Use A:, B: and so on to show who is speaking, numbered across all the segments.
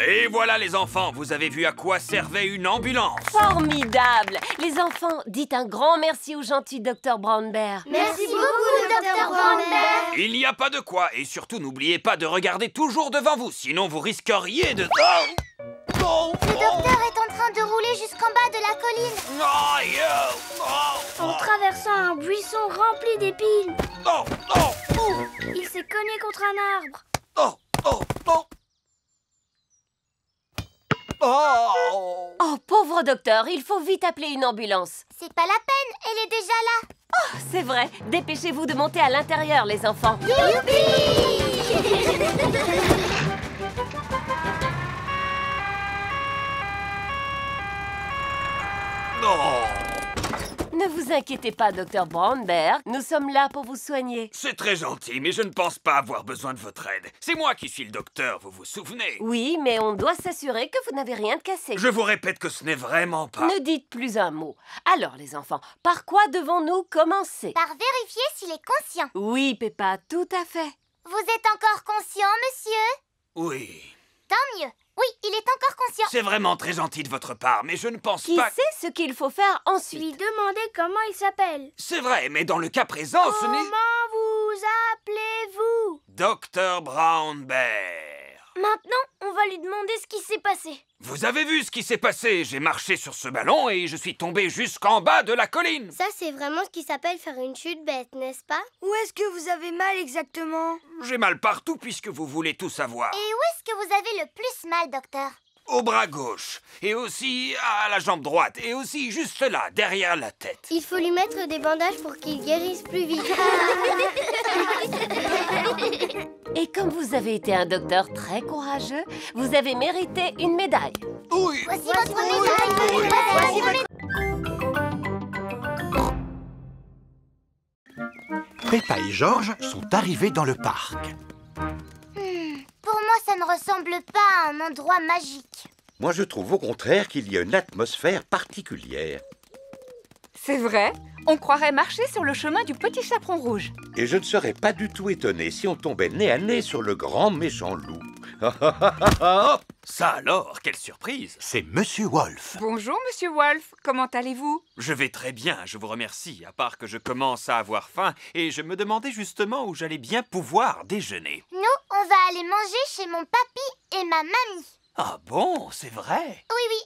A: Et voilà les enfants, vous avez vu à quoi servait une ambulance.
B: Formidable! Les enfants, dites un grand merci au gentil Dr Brown Bear.
C: Merci beaucoup, Dr Brown Bear.
A: Il n'y a pas de quoi, et surtout n'oubliez pas de regarder toujours devant vous, sinon vous risqueriez de...
C: Le docteur est en train de rouler jusqu'en bas de la colline.
D: En traversant un buisson rempli d'épines. Il s'est cogné contre un arbre.
B: Oh, pauvre docteur, il faut vite appeler une ambulance.
C: C'est pas la peine, elle est déjà là.
B: Oh, c'est vrai, dépêchez-vous de monter à l'intérieur, les enfants. Ne vous inquiétez pas, Dr Brown Bear. Nous sommes là pour vous soigner.
A: C'est très gentil, mais je ne pense pas avoir besoin de votre aide. C'est moi qui suis le docteur, vous vous souvenez?
B: Oui, mais on doit s'assurer que vous n'avez rien de cassé.
A: Je vous répète que ce n'est vraiment pas...
B: Ne dites plus un mot. Alors, les enfants, par quoi devons-nous commencer?
C: Par vérifier s'il est conscient.
B: Oui, Peppa, tout à fait.
C: Vous êtes encore conscient, monsieur?
A: Oui...
C: Tant mieux. Oui, il est encore conscient.
A: C'est vraiment très gentil de votre part, mais je ne pense
B: Qui
A: pas...
B: sait ce qu'il faut faire ensuite?
D: Lui demander comment il s'appelle.
A: C'est vrai, mais dans le cas présent, ce n'est...
D: Comment vous appelez-vous?
A: Dr Brown Bear.
D: Maintenant, on va lui demander ce qui s'est passé.
A: Vous avez vu ce qui s'est passé? J'ai marché sur ce ballon et je suis tombé jusqu'en bas de la colline.
C: Ça, c'est vraiment ce qui s'appelle faire une chute bête, n'est-ce pas?
D: Où est-ce que vous avez mal exactement?
A: J'ai mal partout puisque vous voulez tout savoir.
C: Et où est-ce que vous avez le plus mal, docteur?
A: Au bras gauche, et aussi à la jambe droite, et aussi juste là, derrière la tête.
C: Il faut lui mettre des bandages pour qu'il guérisse plus vite.
B: Et comme vous avez été un docteur très courageux, vous avez mérité une médaille.
A: Oui.
C: Voici votre médaille. Voici votre médaille.
E: Peppa et George sont arrivés dans le parc.
C: Pour moi, ça ne ressemble pas à un endroit magique.
F: Moi, je trouve au contraire qu'il y a une atmosphère particulière.
G: C'est vrai, on croirait marcher sur le chemin du petit chaperon rouge.
F: Et je ne serais pas du tout étonné si on tombait nez à nez sur le grand méchant loup.
A: Ça alors, quelle surprise!
E: C'est Monsieur Wolf.
G: Bonjour, Monsieur Wolf, comment allez-vous?
A: Je vais très bien, je vous remercie, à part que je commence à avoir faim et je me demandais justement où j'allais bien pouvoir déjeuner.
C: Nous, on va aller manger chez mon papy et ma mamie.
A: Ah bon, c'est vrai?
C: Oui, oui.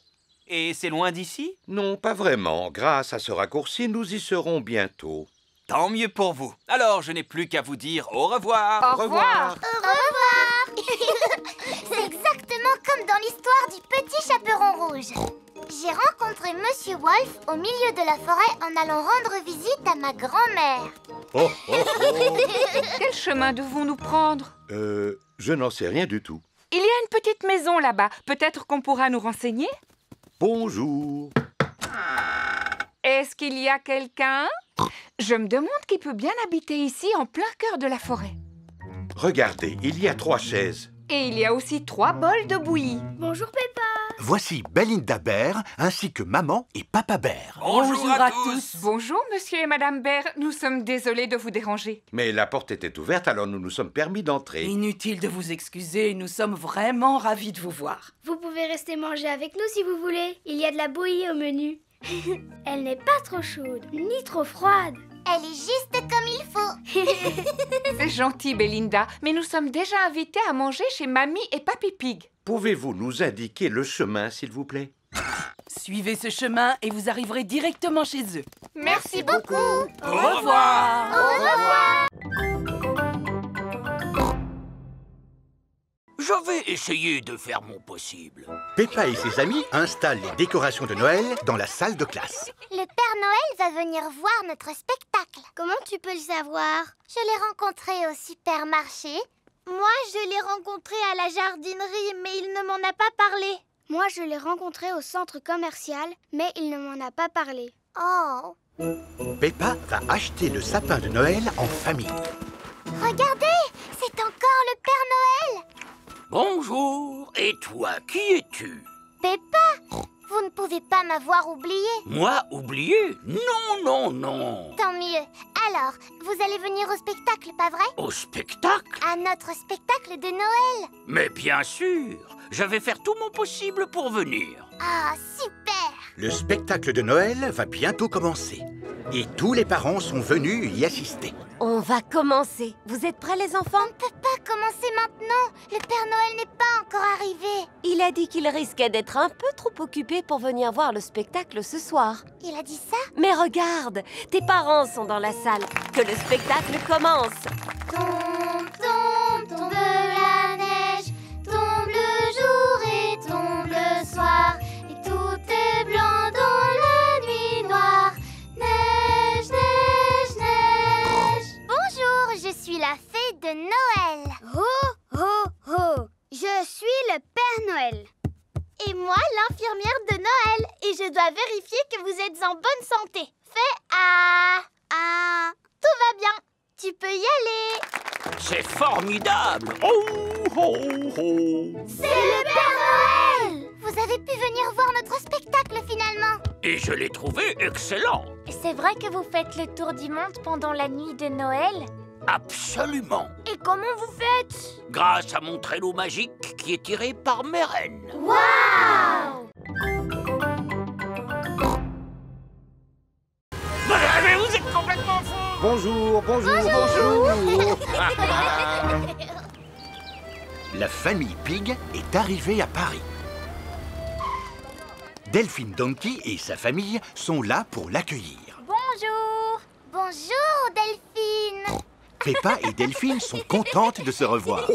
A: Et c'est loin d'ici?
F: Non, pas vraiment. Grâce à ce raccourci, nous y serons bientôt.
A: Tant mieux pour vous. Alors, je n'ai plus qu'à vous dire au revoir.
G: Au revoir.
C: Au revoir. C'est exactement comme dans l'histoire du petit chaperon rouge. J'ai rencontré Monsieur Wolf au milieu de la forêt en allant rendre visite à ma grand-mère.
F: Oh, oh, oh.
G: Quel chemin devons-nous prendre?
F: Je n'en sais rien du tout.
G: Il y a une petite maison là-bas. Peut-être qu'on pourra nous renseigner?
F: Bonjour.
G: Est-ce qu'il y a quelqu'un? Je me demande qui peut bien habiter ici en plein cœur de la forêt.
F: Regardez, il y a 3 chaises.
G: Et il y a aussi 3 bols de bouillie.
D: Bonjour Peppa.
E: Voici Belinda Bear ainsi que Maman et Papa Bear.
A: Bonjour à tous.
G: Bonjour, monsieur et madame Bear. Nous sommes désolés de vous déranger.
F: Mais la porte était ouverte, alors nous nous sommes permis d'entrer.
H: Inutile de vous excuser, nous sommes vraiment ravis de vous voir.
D: Vous pouvez rester manger avec nous si vous voulez. Il y a de la bouillie au menu. Elle n'est pas trop chaude, ni trop froide.
C: Elle est juste comme il faut.
G: C'est gentil, Belinda, mais nous sommes déjà invités à manger chez Mamie et Papy Pig.
F: Pouvez-vous nous indiquer le chemin, s'il vous plaît?
H: Suivez ce chemin et vous arriverez directement chez eux.
G: Merci
C: beaucoup.
H: Au revoir.
C: Au revoir.
A: Je vais essayer de faire mon possible.
E: Peppa et ses amis installent les décorations de Noël dans la salle de classe.
C: Le Père Noël va venir voir notre spectacle. Comment tu peux le savoir? Je l'ai rencontré au supermarché. Moi, je l'ai rencontré à la jardinerie, mais il ne m'en a pas parlé.
D: Moi, je l'ai rencontré au centre commercial, mais il ne m'en a pas parlé.
C: Oh.
E: Peppa va acheter le sapin de Noël en famille.
C: Regardez, c'est encore le Père Noël.
I: Bonjour, et toi, qui es-tu?
C: Peppa, vous ne pouvez pas m'avoir oublié.
I: Moi, oublié? Non, non, non.
C: Tant mieux. Alors, vous allez venir au spectacle, pas vrai?
I: Au spectacle?
C: À notre spectacle de Noël.
I: Mais bien sûr, je vais faire tout mon possible pour venir.
C: Ah, super!
E: Le spectacle de Noël va bientôt commencer. Et tous les parents sont venus y assister.
B: On va commencer. Vous êtes prêts, les enfants?
C: On ne peut pas commencer maintenant. Le Père Noël n'est pas encore arrivé.
B: Il a dit qu'il risquait d'être un peu trop occupé pour venir voir le spectacle ce soir.
C: Il a dit ça?
B: Mais regarde, tes parents sont dans la salle. Que le spectacle commence.
C: Tombe, tombe, tombe la neige. Tombe le jour et tombe le soir. Et tout est blanc dans la nuit noire. Neige, neige, neige. Bonjour, je suis la fée de Noël.
D: Ho, ho, ho! Je suis le Père Noël.
C: Et moi, l'infirmière de Noël. Et je dois vérifier que vous êtes en bonne santé. Fais A. A. Tout va bien. Tu peux y aller.
I: C'est formidable! Oh, oh, oh.
C: C'est le Père Noël! Vous avez pu venir voir notre spectacle finalement.
I: Et je l'ai trouvé excellent!
C: C'est vrai que vous faites le tour du monde pendant la nuit de Noël?
I: Absolument!
C: Et comment vous faites?
I: Grâce à mon traîneau magique qui est tiré par mes reines.
C: Waouh!
I: Mais vous êtes complètement fou!
F: Bonjour, bonjour, bonjour.
E: La famille Pig est arrivée à Paris. Delphine Donkey et sa famille sont là pour l'accueillir.
C: Bonjour! Bonjour, Delphine!
E: Peppa et Delphine sont contentes de se revoir.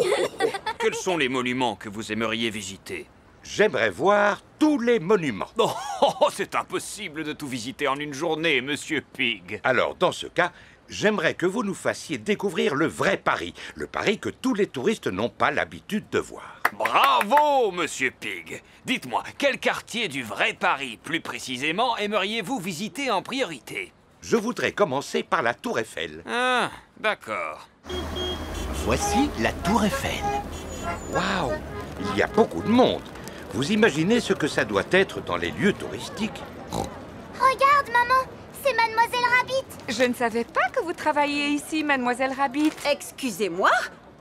A: Quels sont les monuments que vous aimeriez visiter?
F: J'aimerais voir tous les monuments.
A: Oh, c'est impossible de tout visiter en une journée, Monsieur Pig.
F: Alors, dans ce cas, j'aimerais que vous nous fassiez découvrir le vrai Paris. Le Paris que tous les touristes n'ont pas l'habitude de voir.
A: Bravo, Monsieur Pig. Dites-moi, quel quartier du vrai Paris, plus précisément, aimeriez-vous visiter en priorité?
F: Je voudrais commencer par la Tour Eiffel.
A: Ah, d'accord.
E: Voici la Tour Eiffel.
F: Waouh! Il y a beaucoup de monde. Vous imaginez ce que ça doit être dans les lieux touristiques?
C: Regarde, maman! C'est Mademoiselle Rabbit!
G: Je ne savais pas que vous travailliez ici, Mademoiselle Rabbit.
J: Excusez-moi,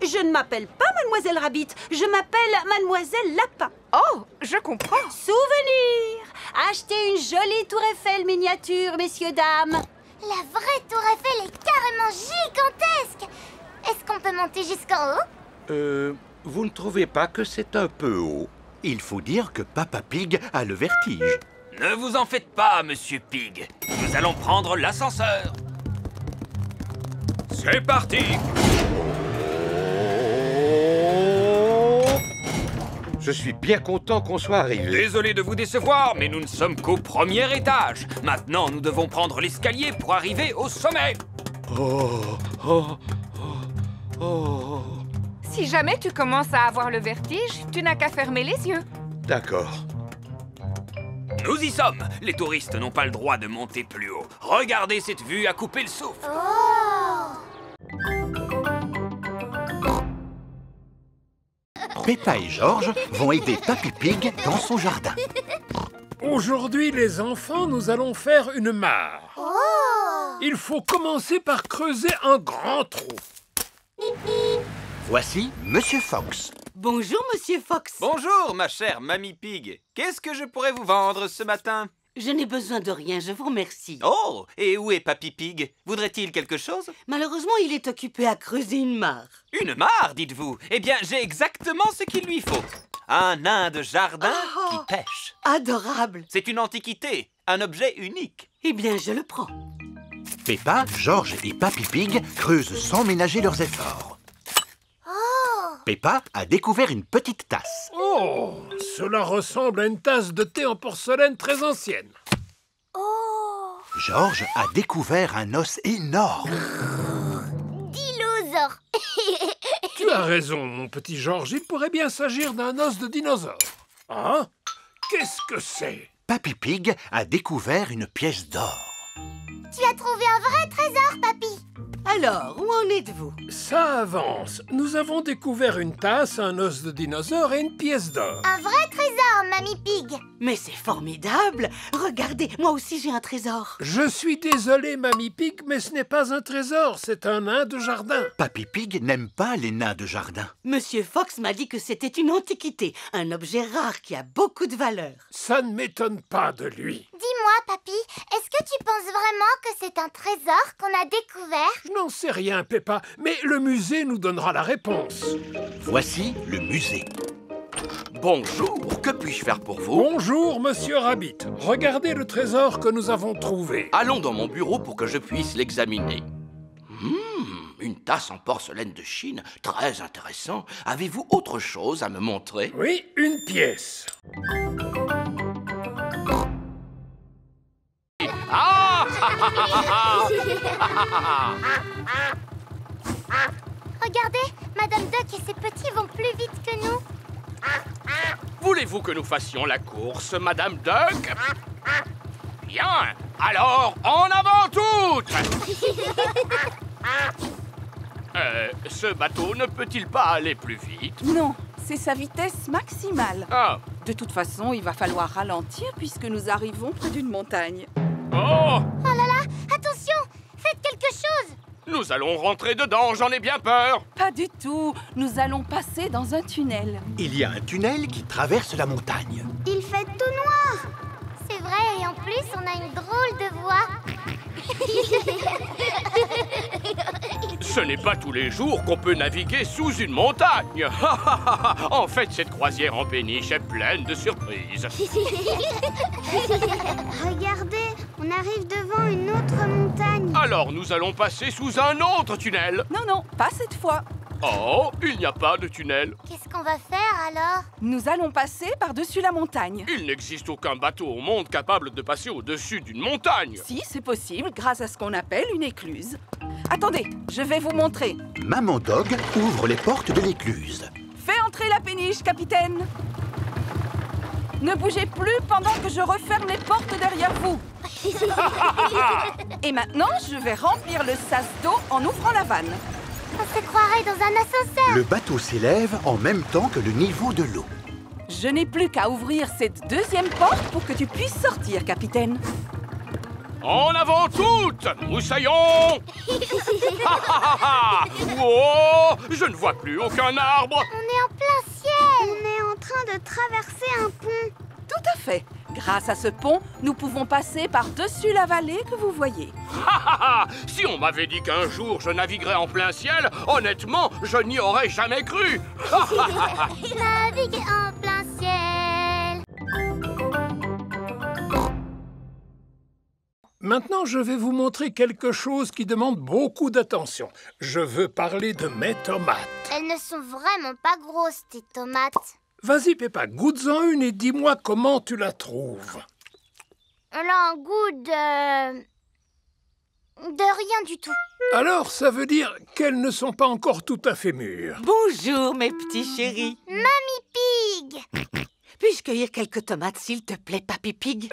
J: je ne m'appelle pas Mademoiselle Rabbit, je m'appelle Mademoiselle Lapin.
G: Oh, je comprends.
J: Souvenir! Achetez une jolie tour Eiffel miniature, messieurs, dames.
C: La vraie tour Eiffel est carrément gigantesque! Est-ce qu'on peut monter jusqu'en haut?
F: Vous ne trouvez pas que c'est un peu haut?
E: Il faut dire que Papa Pig a le vertige.
A: Ne vous en faites pas, Monsieur Pig. Nous allons prendre l'ascenseur. C'est parti!
F: Je suis bien content qu'on soit arrivé.
A: Désolé de vous décevoir, mais nous ne sommes qu'au premier étage. Maintenant, nous devons prendre l'escalier pour arriver au sommet.
F: Oh, oh, oh, oh.
G: Si jamais tu commences à avoir le vertige, tu n'as qu'à fermer les yeux.
F: D'accord.
A: Nous y sommes. Les touristes n'ont pas le droit de monter plus haut. Regardez cette vue à couper le souffle.
E: Peppa et George vont aider Papy Pig dans son jardin.
K: Aujourd'hui, les enfants, nous allons faire une mare. Il faut commencer par creuser un grand trou.
E: Voici Monsieur Fox.
J: Bonjour, Monsieur Fox.
A: Bonjour, ma chère Mamie Pig. Qu'est-ce que je pourrais vous vendre ce matin?
J: Je n'ai besoin de rien, je vous remercie.
A: Oh, et où est Papy Pig? Voudrait-il quelque chose?
J: Malheureusement, il est occupé à creuser une mare.
A: Une mare, dites-vous? Eh bien, j'ai exactement ce qu'il lui faut. Un nain de jardin qui pêche.
J: Adorable.
A: C'est une antiquité, un objet unique.
J: Eh bien, je le prends.
E: Peppa, George et Papy Pig creusent sans ménager leurs efforts. Peppa a découvert une petite tasse.
K: Oh, cela ressemble à une tasse de thé en porcelaine très ancienne.
E: George a découvert un os énorme.
C: Dinosaure!
K: Tu as raison, mon petit George. Il pourrait bien s'agir d'un os de dinosaure. Hein? Qu'est-ce que c'est?
E: Papy Pig a découvert une pièce d'or.
C: Tu as trouvé un vrai trésor, papy!
J: Alors, où en êtes-vous?
K: Ça avance. Nous avons découvert une tasse, un os de dinosaure et une pièce d'or.
C: Un vrai trésor, Mamie Pig.
J: Mais c'est formidable! Regardez, moi aussi j'ai un trésor.
K: Je suis désolé, Mamie Pig, mais ce n'est pas un trésor, c'est un nain de jardin.
E: Papy Pig n'aime pas les nains de jardin.
J: Monsieur Fox m'a dit que c'était une antiquité, un objet rare qui a beaucoup de valeur.
K: Ça ne m'étonne pas de lui.
C: Dis-moi, Papy, est-ce que tu penses vraiment que c'est un trésor qu'on a découvert?
K: Je n'en sais rien, Peppa, mais le musée nous donnera la réponse.
E: Voici le musée.
I: Bonjour, que puis-je faire pour vous?
K: Bonjour, Monsieur Rabbit. Regardez le trésor que nous avons trouvé.
I: Allons dans mon bureau pour que je puisse l'examiner. Une tasse en porcelaine de Chine, très intéressant. Avez-vous autre chose à me montrer?
K: Oui, une pièce.
A: Ah!
C: Regardez, Madame Duck et ses petits vont plus vite que nous.
A: Voulez-vous que nous fassions la course, Madame Duck? Bien, alors en avant toutes! Ce bateau ne peut-il pas aller plus vite?
H: Non, c'est sa vitesse maximale.
A: Ah.
H: De toute façon, il va falloir ralentir puisque nous arrivons près d'une montagne.
A: Oh!
C: Oh là là, attention, faites quelque chose.
A: Nous allons rentrer dedans, j'en ai bien peur.
H: Pas du tout. Nous allons passer dans un tunnel.
E: Il y a un tunnel qui traverse la montagne.
C: Il fait tout noir. C'est vrai, et en plus, on a une drôle de voix.
A: Ce n'est pas tous les jours qu'on peut naviguer sous une montagne. En fait, cette croisière en péniche est pleine de surprises.
C: Regardez, on arrive devant une autre montagne.
A: Alors, nous allons passer sous un autre tunnel.
H: Non, non, pas cette fois.
A: Oh, il n'y a pas de tunnel.
C: Qu'est-ce qu'on va faire alors?
H: Nous allons passer par-dessus la montagne.
A: Il n'existe aucun bateau au monde capable de passer au-dessus d'une montagne.
H: Si, c'est possible grâce à ce qu'on appelle une écluse. Attendez, je vais vous montrer.
E: Maman Dog ouvre les portes de l'écluse.
H: Fais entrer la péniche, capitaine. Ne bougez plus pendant que je referme les portes derrière vous. Et maintenant, je vais remplir le sas d'eau en ouvrant la vanne.
C: On se croirait dans un ascenseur.
E: Le bateau s'élève en même temps que le niveau de l'eau.
H: Je n'ai plus qu'à ouvrir cette deuxième porte pour que tu puisses sortir, capitaine.
A: En avant toutes, moussaillons. Oh, je ne vois plus aucun arbre.
C: On est en plein ciel. On est en train de traverser un pont.
H: Tout à fait. Grâce à ce pont, nous pouvons passer par-dessus la vallée que vous voyez.
A: Si on m'avait dit qu'un jour je naviguerais en plein ciel, honnêtement, je n'y aurais jamais cru.
C: Naviguer en plein ciel.
K: Maintenant, je vais vous montrer quelque chose qui demande beaucoup d'attention. Je veux parler de mes tomates.
C: Elles ne sont vraiment pas grosses, tes tomates.
K: Vas-y, Peppa, goûte-en une et dis-moi comment tu la trouves.
C: Elle a un goût de rien du tout.
K: Alors, ça veut dire qu'elles ne sont pas encore tout à fait mûres.
J: Bonjour, mes petits chéris.
C: Mamie Pig.
J: Puis-je cueillir quelques tomates, s'il te plaît, Papy Pig?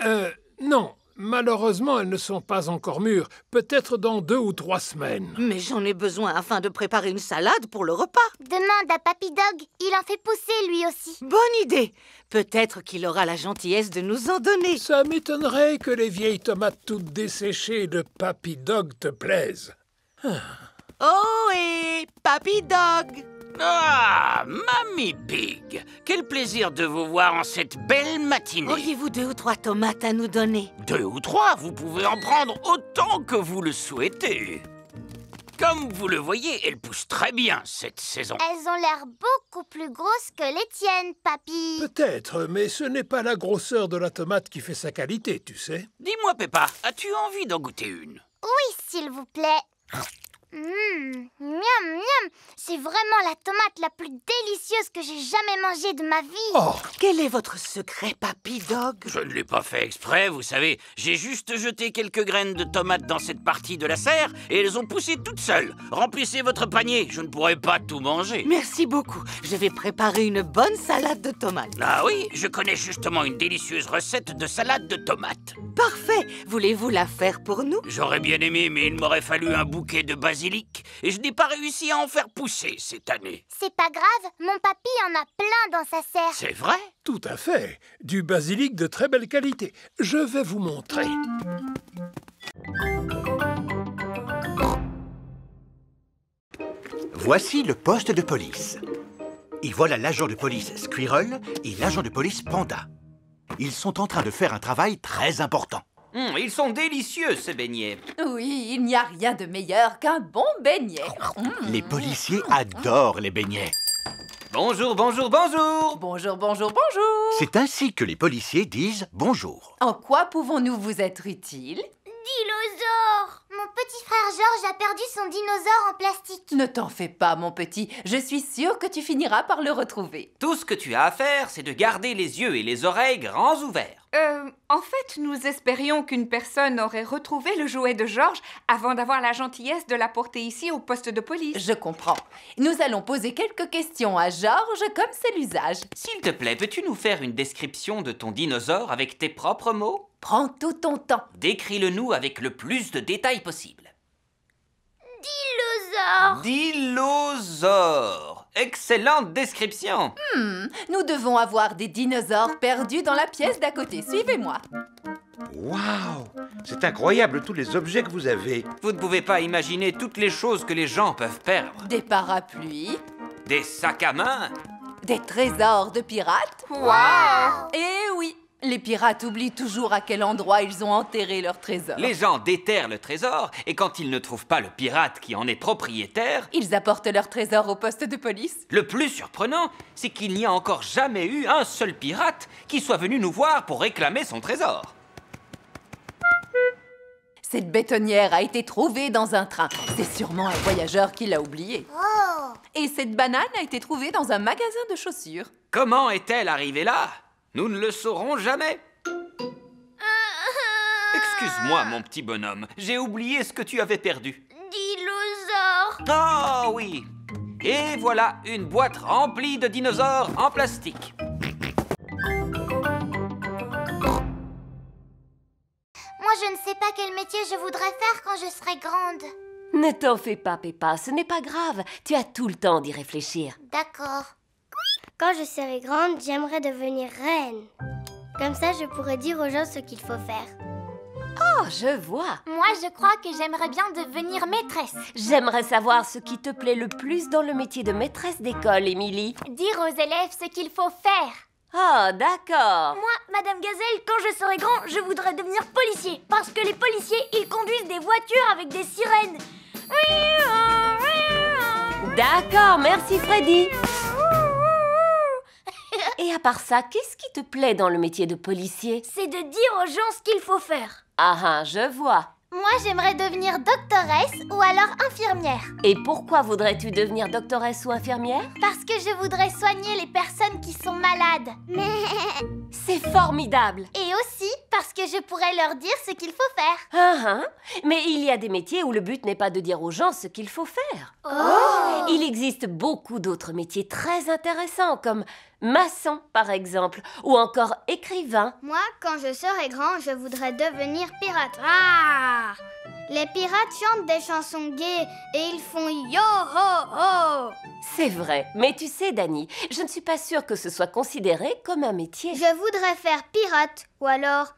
K: Non. Malheureusement, elles ne sont pas encore mûres. Peut-être dans 2 ou 3 semaines.
J: Mais j'en ai besoin afin de préparer une salade pour le repas.
C: Demande à Papy Dog. Il en fait pousser, lui aussi.
J: Bonne idée. Peut-être qu'il aura la gentillesse de nous en donner.
K: Ça m'étonnerait que les vieilles tomates toutes desséchées de Papy Dog te plaisent.
J: Oh, et Papy Dog!
I: Ah, Mamie Pig, quel plaisir de vous voir en cette belle matinée.
J: Auriez-vous 2 ou 3 tomates à nous donner?
I: 2 ou 3, vous pouvez en prendre autant que vous le souhaitez. Comme vous le voyez, elles poussent très bien cette saison.
C: Elles ont l'air beaucoup plus grosses que les tiennes, Papy.
K: Peut-être, mais ce n'est pas la grosseur de la tomate qui fait sa qualité, tu sais.
I: Dis-moi, Peppa, as-tu envie d'en goûter une?
C: Oui, s'il vous plaît. Miam, miam. C'est vraiment la tomate la plus délicieuse que j'ai jamais mangée de ma vie.
K: Oh.
J: Quel est votre secret, Papy Dog?
I: Je ne l'ai pas fait exprès, vous savez. J'ai juste jeté quelques graines de tomates dans cette partie de la serre et elles ont poussé toutes seules. Remplissez votre panier, je ne pourrai pas tout manger.
J: Merci beaucoup. Je vais préparer une bonne salade de tomates.
I: Ah oui, je connais justement une délicieuse recette de salade de tomates.
J: Parfait. Voulez-vous la faire pour nous?
I: J'aurais bien aimé, mais il m'aurait fallu un bouquet de basilic basilic et je n'ai pas réussi à en faire pousser cette année.
C: C'est pas grave, mon papy en a plein dans sa serre.
I: C'est vrai?
K: Tout à fait. Du basilic de très belle qualité. Je vais vous montrer.
E: Voici le poste de police. Et voilà l'agent de police Squirrel et l'agent de police Panda. Ils sont en train de faire un travail très important.
L: Ils sont délicieux, ces beignets.
M: Oui, il n'y a rien de meilleur qu'un bon beignet.
E: Les policiers adorent les beignets.
L: Bonjour, bonjour, bonjour.
M: Bonjour, bonjour, bonjour.
E: C'est ainsi que les policiers disent bonjour.
M: En quoi pouvons-nous vous être utiles?
C: Dinosaure! Mon petit frère Georges a perdu son dinosaure en plastique.
M: Ne t'en fais pas, mon petit. Je suis sûre que tu finiras par le retrouver.
L: Tout ce que tu as à faire, c'est de garder les yeux et les oreilles grands ouverts.
G: En fait, nous espérions qu'une personne aurait retrouvé le jouet de Georges avant d'avoir la gentillesse de l'apporter ici au poste de police.
M: Je comprends. Nous allons poser quelques questions à Georges, comme c'est l'usage.
L: S'il te plaît, peux-tu nous faire une description de ton dinosaure avec tes propres mots?
M: Prends tout ton temps.
L: Décris-le-nous avec le plus de détails possible.
C: Dinosaure!
L: Dinosaure! Excellente description!
M: Nous devons avoir des dinosaures perdus dans la pièce d'à côté. Suivez-moi.
F: Waouh! C'est incroyable tous les objets que vous avez.
L: Vous ne pouvez pas imaginer toutes les choses que les gens peuvent perdre.
M: Des parapluies,
L: Des sacs à main,
M: des trésors de pirates.
G: Waouh!
M: Et oui, les pirates oublient toujours à quel endroit ils ont enterré leur trésor.
L: les gens déterrent le trésor et quand ils ne trouvent pas le pirate qui en est propriétaire,
M: Ils apportent leur trésor au poste de police.
L: le plus surprenant, c'est qu'il n'y a encore jamais eu un seul pirate qui soit venu nous voir pour réclamer son trésor.
M: Cette bétonnière a été trouvée dans un train. C'est sûrement un voyageur qui l'a oubliée.
C: Oh!
M: Et cette banane a été trouvée dans un magasin de chaussures.
L: Comment est-elle arrivée là? Nous ne le saurons jamais. Excuse-moi, mon petit bonhomme, j'ai oublié ce que tu avais perdu.
C: Dinosaure!
L: Oh oui! Et voilà une boîte remplie de dinosaures en plastique.
C: Moi, je ne sais pas quel métier je voudrais faire quand je serai grande.
B: Ne t'en fais pas, Peppa, ce n'est pas grave. Tu as tout le temps d'y réfléchir.
C: D'accord. Quand je serai grande, j'aimerais devenir reine. Comme ça, je pourrais dire aux gens ce qu'il faut faire.
B: Oh, je vois.
C: Moi, je crois que j'aimerais bien devenir maîtresse.
B: J'aimerais savoir ce qui te plaît le plus dans le métier de maîtresse d'école, Émilie.
C: Dire aux élèves ce qu'il faut faire.
B: Oh, d'accord.
C: Moi, Madame Gazelle, quand je serai grand, je voudrais devenir policier. Parce que les policiers, ils conduisent des voitures avec des sirènes.
B: D'accord, merci Freddy. Et à part ça, qu'est-ce qui te plaît dans le métier de policier?
C: C'est de dire aux gens ce qu'il faut faire.
B: Ah, je vois.
C: Moi, j'aimerais devenir doctoresse ou alors infirmière.
B: Et pourquoi voudrais-tu devenir doctoresse ou infirmière?
C: Parce que je voudrais soigner les personnes qui sont malades.
B: C'est formidable.
C: Et aussi parce que je pourrais leur dire ce qu'il faut faire.
B: Mais il y a des métiers où le but n'est pas de dire aux gens ce qu'il faut faire.
C: Oh!
B: Il existe beaucoup d'autres métiers très intéressants, comme maçon, par exemple, ou encore écrivain.
C: Moi, quand je serai grand, je voudrais devenir pirate. Ah! Les pirates chantent des chansons gaies et ils font yo-ho-ho.
B: C'est vrai, mais tu sais, Dani, je ne suis pas sûre que ce soit considéré comme un métier.
C: Je voudrais faire pirate ou alors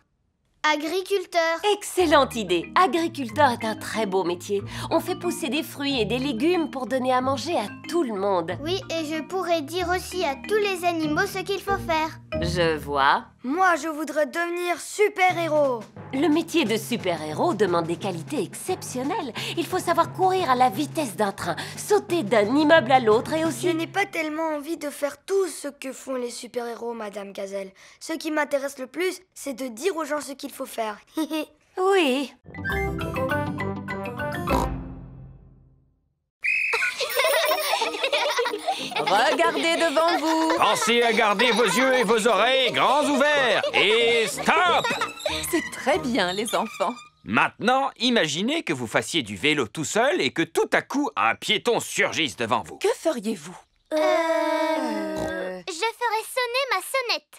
C: agriculteur.
B: Excellente idée. Agriculteur est un très beau métier. On fait pousser des fruits et des légumes pour donner à manger à tout le monde.
C: Oui, et je pourrais dire aussi à tous les animaux ce qu'il faut faire.
B: Je vois.
D: Moi, je voudrais devenir super-héros.
B: Le métier de super-héros demande des qualités exceptionnelles. Il faut savoir courir à la vitesse d'un train, sauter d'un immeuble à l'autre et aussi...
D: Je n'ai pas tellement envie de faire tout ce que font les super-héros, Madame Gazelle. Ce qui m'intéresse le plus, c'est de dire aux gens ce qu'il faut faire.
B: Oui.
M: Regardez devant vous.
A: Pensez à garder vos yeux et vos oreilles grands ouverts. Et stop!
M: C'est très bien, les enfants.
L: Maintenant, imaginez que vous fassiez du vélo tout seul et que tout à coup, un piéton surgisse devant vous.
M: Que feriez-vous?
C: Je ferais sonner ma sonnette.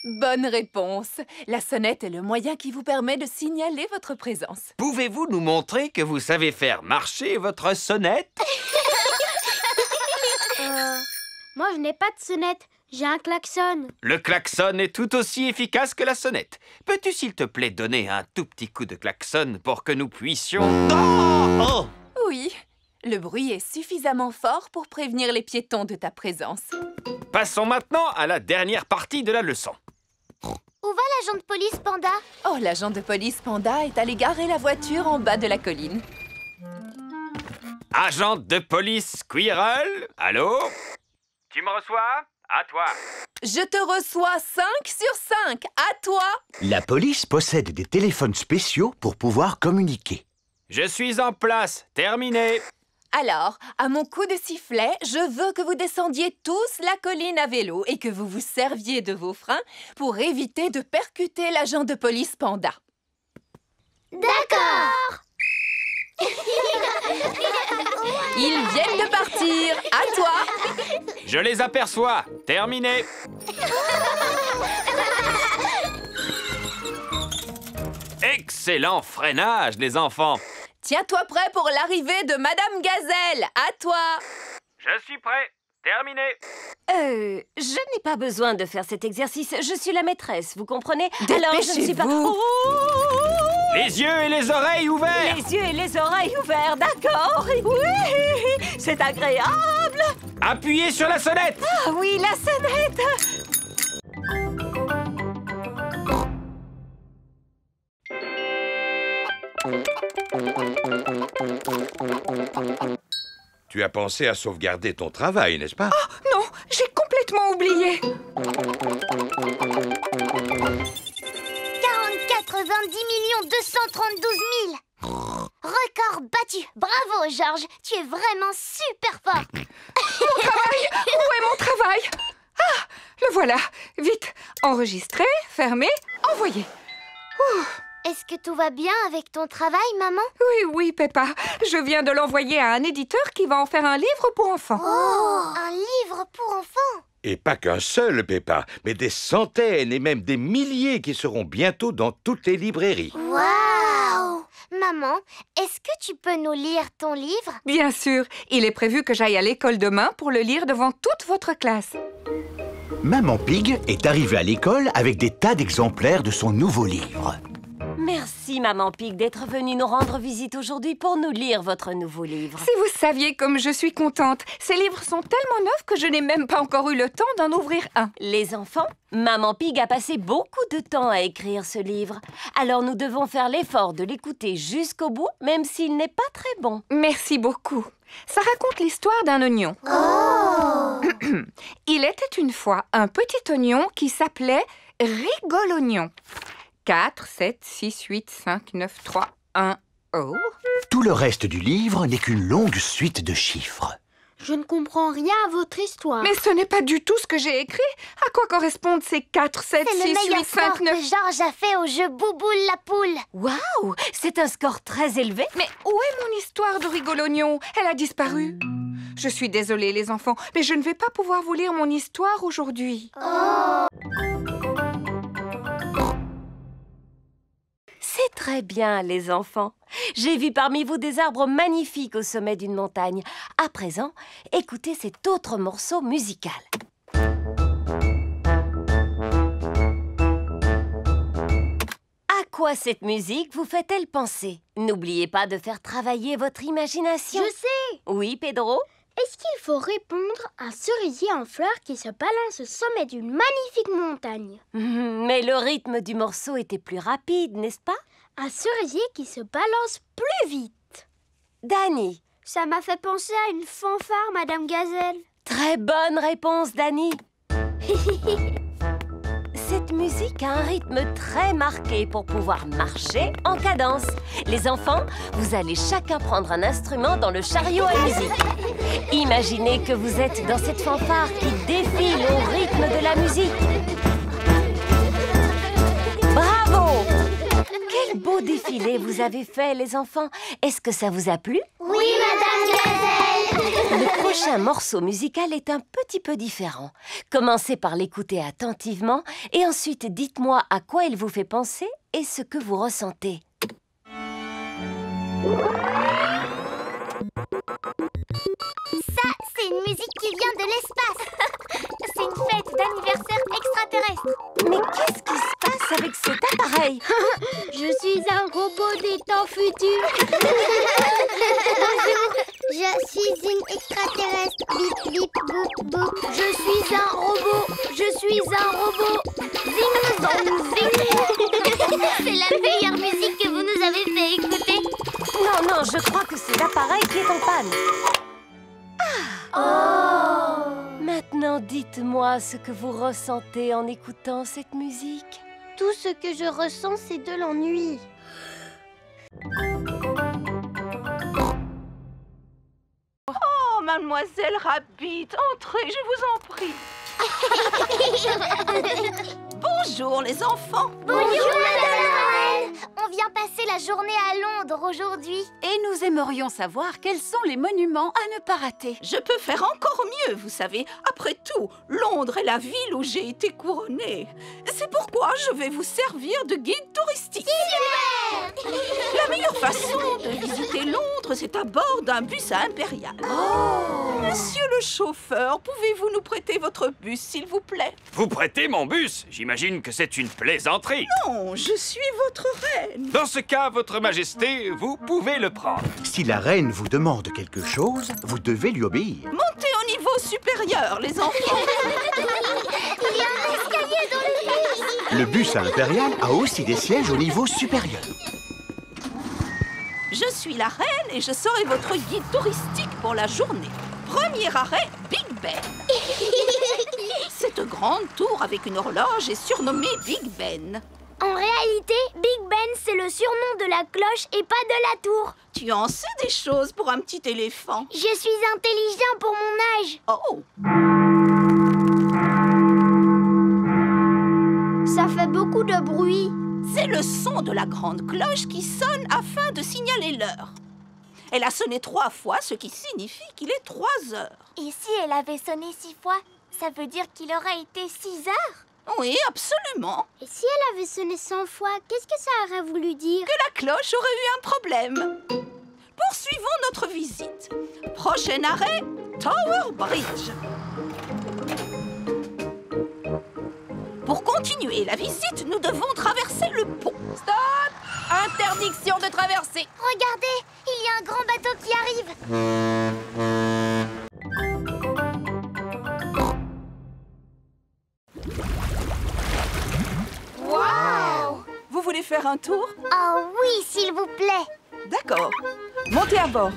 M: Bonne réponse. La sonnette est le moyen qui vous permet de signaler votre présence.
L: Pouvez-vous nous montrer que vous savez faire marcher votre sonnette?
D: Moi, je n'ai pas de sonnette. J'ai un klaxon.
L: Le klaxon est tout aussi efficace que la sonnette. Peux-tu, s'il te plaît, donner un tout petit coup de klaxon pour que nous puissions... Oh!
M: Oui, le bruit est suffisamment fort pour prévenir les piétons de ta présence.
L: Passons maintenant à la dernière partie de la leçon.
C: Où va l'agent de police, Panda?
M: Oh, l'agent de police Panda est allé garer la voiture en bas de la colline.
L: Agent de police Squirrel, allô? Tu me reçois? À toi.
M: Je te reçois 5 sur 5. À toi.
E: La police possède des téléphones spéciaux pour pouvoir communiquer.
L: Je suis en place. Terminé.
M: Alors, à mon coup de sifflet, je veux que vous descendiez tous la colline à vélo et que vous vous serviez de vos freins pour éviter de percuter l'agent de police Panda.
C: D'accord.
M: Ils viennent de partir. À toi.
L: Je les aperçois. Terminé. Excellent freinage, les enfants.
M: Tiens-toi prêt pour l'arrivée de Madame Gazelle. À toi.
L: Je suis prêt. Terminé.
B: Je n'ai pas besoin de faire cet exercice. Je suis la maîtresse, vous comprenez? Alors, je ne suis pas...
M: Dépêchez-vous.
L: Les yeux et les oreilles ouverts.
B: Les yeux et les oreilles ouverts, d'accord? Oui, c'est agréable.
L: Appuyez sur la sonnette.
B: Ah oui, la sonnette.
F: Tu as pensé à sauvegarder ton travail, n'est-ce pas?
G: Oh non, j'ai complètement oublié.
C: 90 232 000. Record battu. Bravo, Georges. Tu es vraiment super fort.
G: Mon travail. Où est mon travail? Ah, le voilà. Vite, enregistrer, fermer, envoyer.
C: Est-ce que tout va bien avec ton travail, maman?
G: Oui, Peppa. Je viens de l'envoyer à un éditeur qui va en faire un livre pour enfants.
C: Oh, un livre pour enfants?
F: Et pas qu'un seul, Peppa, mais des centaines et même des milliers qui seront bientôt dans toutes les librairies.
C: Waouh! Maman, est-ce que tu peux nous lire ton livre?
G: Bien sûr. Il est prévu que j'aille à l'école demain pour le lire devant toute votre classe.
E: Maman Pig est arrivée à l'école avec des tas d'exemplaires de son nouveau livre.
B: Merci, Maman Pig, d'être venue nous rendre visite aujourd'hui pour nous lire votre nouveau livre.
G: Si vous saviez comme je suis contente. Ces livres sont tellement neufs que je n'ai même pas encore eu le temps d'en ouvrir un.
B: Les enfants, Maman Pig a passé beaucoup de temps à écrire ce livre. Alors nous devons faire l'effort de l'écouter jusqu'au bout, même s'il n'est pas très bon.
G: Merci beaucoup. Ça raconte l'histoire d'un oignon.
C: Oh!
G: Il était une fois un petit oignon qui s'appelait Rigolognon. 4, 7, 6, 8, 5, 9, 3, 1, oh.
E: Tout le reste du livre n'est qu'une longue suite de chiffres.
D: Je ne comprends rien à votre histoire.
G: Mais ce n'est pas du tout ce que j'ai écrit. À quoi correspondent ces 4, 7, 6, 8, 5, 9...
C: C'est le meilleur score que Georges a fait au jeu Bouboule la poule.
B: Waouh! C'est un score très élevé.
G: Mais où est mon histoire de Rigolognon? Elle a disparu. Je suis désolée, les enfants, mais je ne vais pas pouvoir vous lire mon histoire aujourd'hui.
C: Oh!
B: C'est très bien, les enfants. J'ai vu parmi vous des arbres magnifiques au sommet d'une montagne. À présent, écoutez cet autre morceau musical. À quoi cette musique vous fait-elle penser? N'oubliez pas de faire travailler votre imagination.
D: Je sais!
B: Oui, Pedro?
D: Est-ce qu'il faut répondre à un cerisier en fleurs qui se balance au sommet d'une magnifique montagne?
B: Mais le rythme du morceau était plus rapide, n'est-ce pas?
D: Un cerisier qui se balance plus vite.
B: Dani?
D: Ça m'a fait penser à une fanfare, Madame Gazelle.
B: Très bonne réponse, Dani. Cette musique a un rythme très marqué pour pouvoir marcher en cadence. Les enfants, vous allez chacun prendre un instrument dans le chariot à musique. Imaginez que vous êtes dans cette fanfare qui défile au rythme de la musique. Bravo! Quel beau défilé vous avez fait, les enfants. Est-ce que ça vous a plu?
C: Oui, Madame Gazelle!
B: Le prochain morceau musical est un petit peu différent. Commencez par l'écouter attentivement et ensuite dites-moi à quoi il vous fait penser et ce que vous ressentez.
C: Ça, c'est une musique qui vient de l'espace. C'est une fête d'anniversaire extraterrestre.
B: Mais qu'est-ce qui se passe avec cet appareil?
D: Je suis un robot des temps futurs.
C: Je suis une extraterrestre. Bip, bip, boop, boop.
D: Je suis un robot. Je suis un robot.
C: Zing, zong, zing. C'est la meilleure musique que vous nous avez fait écouter.
B: Non, non, je crois que c'est l'appareil qui est en panne. Maintenant, dites-moi ce que vous ressentez en écoutant cette musique.
C: Tout ce que je ressens, c'est de l'ennui.
H: Oh, mademoiselle Rabbit, entrez, je vous en prie. Bonjour, les enfants.
C: Bonjour, Madame Noël. On vient passer la journée à Londres aujourd'hui.
J: Et nous aimerions savoir quels sont les monuments à ne pas rater.
H: Je peux faire encore mieux, vous savez. Après tout, Londres est la ville où j'ai été couronnée. C'est pourquoi je vais vous servir de guide touristique. La meilleure façon de visiter Londres, c'est à bord d'un bus à Impérial. Monsieur le chauffeur, pouvez-vous nous prêter votre bus, s'il vous plaît?
L: Vous prêtez mon bus? J'imagine que c'est une plaisanterie.
H: Non, je suis votre reine.
L: Dans ce cas, votre majesté, vous pouvez le prendre.
E: Si la reine vous demande quelque chose, vous devez lui obéir.
H: Montez au niveau supérieur, les enfants.
C: Il y a un escalier dans le bus.
E: Le bus à Impérial a aussi des sièges au niveau supérieur.
H: Je suis la reine et je serai votre guide touristique pour la journée. Premier arrêt, Big Ben. Cette grande tour avec une horloge est surnommée Big Ben.
D: En réalité, Big Ben, c'est le surnom de la cloche et pas de la tour.
H: Tu en sais des choses pour un petit éléphant.
D: Je suis intelligent pour mon âge.
H: Oh!
D: Ça fait beaucoup de bruit.
H: C'est le son de la grande cloche qui sonne afin de signaler l'heure. Elle a sonné 3 fois, ce qui signifie qu'il est 3 heures.
C: Et si elle avait sonné 6 fois, ça veut dire qu'il aurait été 6 heures?
H: Oui, absolument.
D: Et si elle avait sonné 100 fois, qu'est-ce que ça aurait voulu dire?
H: Que la cloche aurait eu un problème. Poursuivons notre visite. Prochain arrêt, Tower Bridge. Pour continuer la visite, nous devons traverser le pont.
J: Stop! Interdiction de traverser.
C: Regardez, il y a un grand bateau qui arrive.
H: Wow! Vous voulez faire un tour?
C: Oh oui, s'il vous plaît.
H: D'accord. Montez à bord.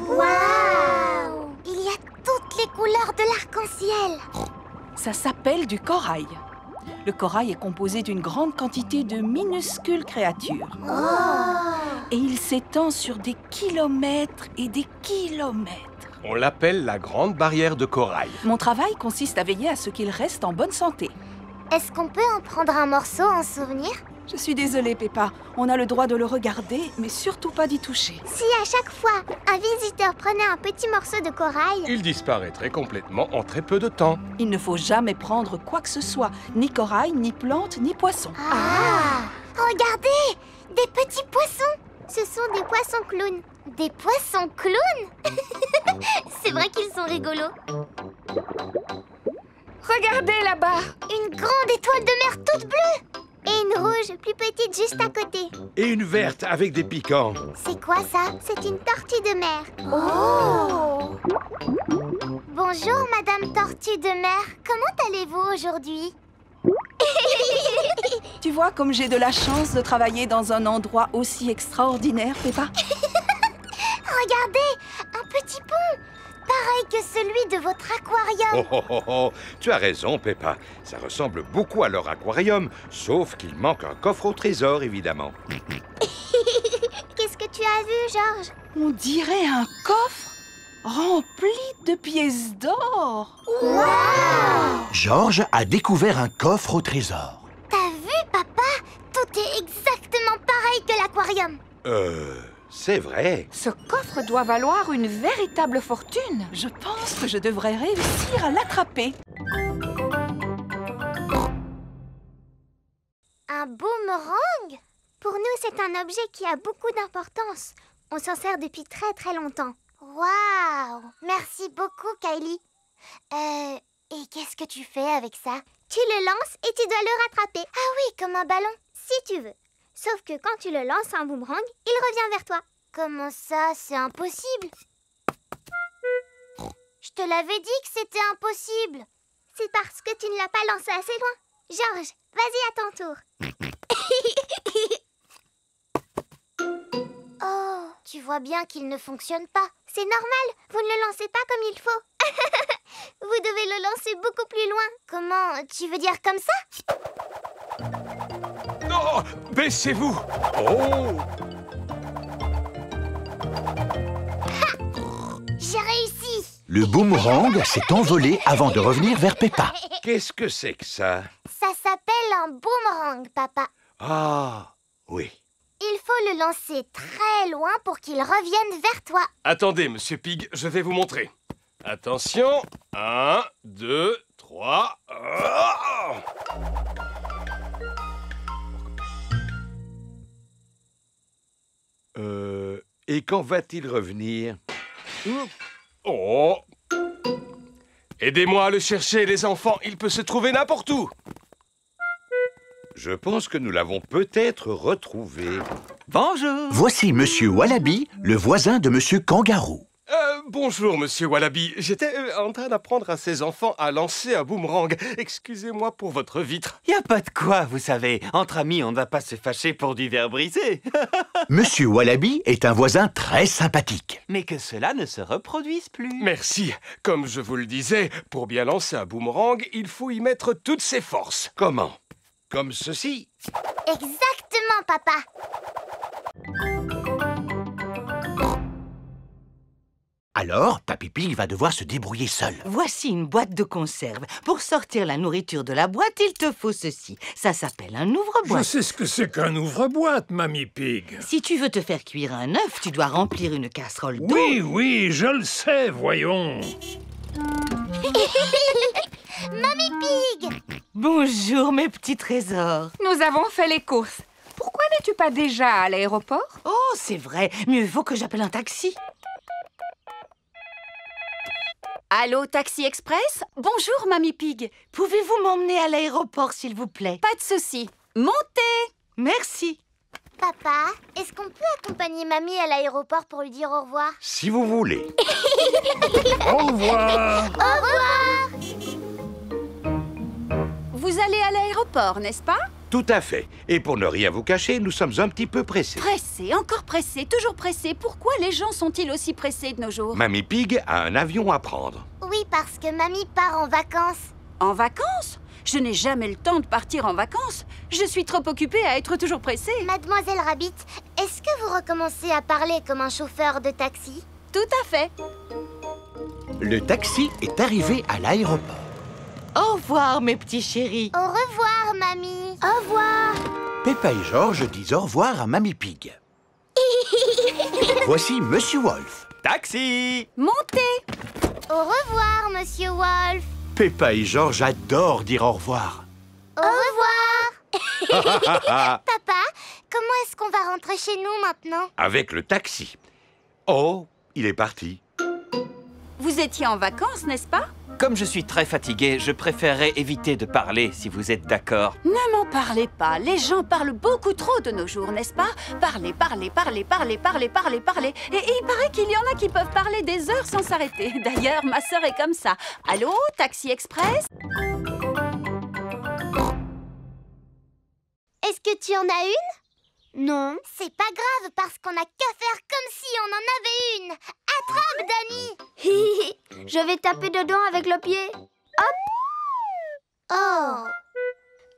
C: Waouh! Il y a toutes les couleurs de l'arc-en-ciel.
H: Ça s'appelle du corail. Le corail est composé d'une grande quantité de minuscules créatures. Et il s'étend sur des kilomètres et des kilomètres.
N: On l'appelle la grande barrière de corail.
H: Mon travail consiste à veiller à ce qu'il reste en bonne santé.
C: Est-ce qu'on peut en prendre un morceau en souvenir?
H: Je suis désolée, Peppa. On a le droit de le regarder, mais surtout pas d'y toucher.
C: Si à chaque fois, un visiteur prenait un petit morceau de corail...
N: Il disparaîtrait complètement en très peu de temps.
H: Il ne faut jamais prendre quoi que ce soit. Ni corail, ni plante, ni poisson.
C: Ah! Regardez! Des petits poissons! Ce sont des poissons clowns. Des poissons clowns? C'est vrai qu'ils sont rigolos.
G: Regardez là-bas!
C: Une grande étoile de mer toute bleue! Et une rouge plus petite juste à côté.
F: Et une verte avec des piquants.
C: C'est quoi ça? C'est une tortue de mer. Oh! Bonjour, Madame Tortue de mer. Comment allez-vous aujourd'hui?
H: Tu vois comme j'ai de la chance de travailler dans un endroit aussi extraordinaire, Peppa?
C: Regardez, un petit pont, pareil que celui de votre aquarium.
F: Oh. Tu as raison, Peppa. Ça ressemble beaucoup à leur aquarium, sauf qu'il manque un coffre au trésor, évidemment.
C: Qu'est-ce que tu as vu, Georges?
H: On dirait un coffre. remplie de pièces d'or.
E: Georges a découvert un coffre au trésor.
C: T'as vu, papa? Tout est exactement pareil que l'aquarium.
F: C'est vrai.
G: Ce coffre doit valoir une véritable fortune.
H: Je pense que je devrais réussir à l'attraper.
C: Un boomerang? Pour nous, c'est un objet qui a beaucoup d'importance. On s'en sert depuis très très longtemps. Waouh! Merci beaucoup, Kylie. Et qu'est-ce que tu fais avec ça? Tu le lances et tu dois le rattraper. Ah oui, comme un ballon, si tu veux. Sauf que quand tu le lances un boomerang, il revient vers toi. Comment ça? C'est impossible. Je te l'avais dit que c'était impossible. C'est parce que tu ne l'as pas lancé assez loin. Georges, vas-y à ton tour. Oh, tu vois bien qu'il ne fonctionne pas. C'est normal, vous ne le lancez pas comme il faut. Vous devez le lancer beaucoup plus loin. Comment? Tu veux dire comme ça?
N: Non! Baissez-vous! Oh!
C: J'ai réussi.
E: Le boomerang s'est envolé avant de revenir vers Peppa.
F: Qu'est-ce que c'est que ça?
C: Ça s'appelle un boomerang, papa.
F: Ah, oui.
C: Il faut le lancer très loin pour qu'il revienne vers toi.
N: Attendez, Monsieur Pig, je vais vous montrer. Attention, 1, 2, 3...
F: Et quand va-t-il revenir?
N: Oh! Aidez-moi à le chercher, les enfants, il peut se trouver n'importe où.
F: Je pense que nous l'avons peut-être retrouvé.
L: Bonjour.
E: Voici Monsieur Wallaby, le voisin de Monsieur Kangaroo.
N: Bonjour, Monsieur Wallaby. J'étais en train d'apprendre à ces enfants à lancer un boomerang. Excusez-moi pour votre vitre.
L: Y a pas de quoi, vous savez. Entre amis, on ne va pas se fâcher pour du verre brisé.
E: Monsieur Wallaby est un voisin très sympathique.
L: Mais que cela ne se reproduise plus.
N: Merci. Comme je vous le disais, pour bien lancer un boomerang, il faut y mettre toutes ses forces.
F: Comment? Comme ceci?
C: Exactement, papa.
E: Alors, Papy Pig va devoir se débrouiller seul.
O: Voici une boîte de conserve. Pour sortir la nourriture de la boîte, il te faut ceci. Ça s'appelle un ouvre-boîte.
K: Je sais ce que c'est qu'un ouvre-boîte, Mamie Pig.
O: Si tu veux te faire cuire un œuf, tu dois remplir une casserole d'eau.
K: Oui, je le sais, voyons.
C: Mamie Pig!
O: Bonjour, mes petits trésors.
G: Nous avons fait les courses. Pourquoi n'es-tu pas déjà à l'aéroport?
O: Oh, c'est vrai. Mieux vaut que j'appelle un taxi.
M: Allô, Taxi Express? Bonjour, Mamie Pig.
O: Pouvez-vous m'emmener à l'aéroport, s'il vous plaît?
M: Pas de souci. Montez!
O: Merci.
C: Papa, est-ce qu'on peut accompagner Mamie à l'aéroport pour lui dire au revoir?
F: Si vous voulez.
K: Au revoir.
C: Au revoir.
M: Vous allez à l'aéroport, n'est-ce pas?
F: Tout à fait. Et pour ne rien vous cacher, nous sommes un petit peu pressés.
M: Pressé, encore pressé, toujours pressé. Pourquoi les gens sont-ils aussi pressés de nos jours?
F: Mamie Pig a un avion à prendre.
C: Oui, parce que Mamie part en vacances.
M: En vacances? Je n'ai jamais le temps de partir en vacances. Je suis trop occupée à être toujours pressée.
C: Mademoiselle Rabbit, est-ce que vous recommencez à parler comme un chauffeur de taxi?
M: Tout à fait.
E: Le taxi est arrivé à l'aéroport.
O: Au revoir, mes petits chéris.
C: Au revoir, Mamie. Au revoir.
E: Peppa et Georges disent au revoir à Mamie Pig. Voici Monsieur Wolf.
L: Taxi!
M: Montez!
C: Au revoir, Monsieur Wolf.
E: Peppa et Georges adorent dire au revoir.
C: Au revoir. Papa, comment est-ce qu'on va rentrer chez nous maintenant?
F: Avec le taxi. Oh, il est parti.
M: Vous étiez en vacances, n'est-ce pas?
L: Comme je suis très fatigué, je préférerais éviter de parler, si vous êtes d'accord.
M: Ne m'en parlez pas. Les gens parlent beaucoup trop de nos jours, n'est-ce pas? Parlez, parlez, parlez, parlez, parlez, parlez, parlez. Et il paraît qu'il y en a qui peuvent parler des heures sans s'arrêter. D'ailleurs, ma sœur est comme ça. Allô, Taxi Express?
C: Est-ce que tu en as une? Non. C'est pas grave parce qu'on n'a qu'à faire comme si on en avait une. Attrape, Dani.
D: Je vais taper dedans avec le pied. Hop.
C: Oh.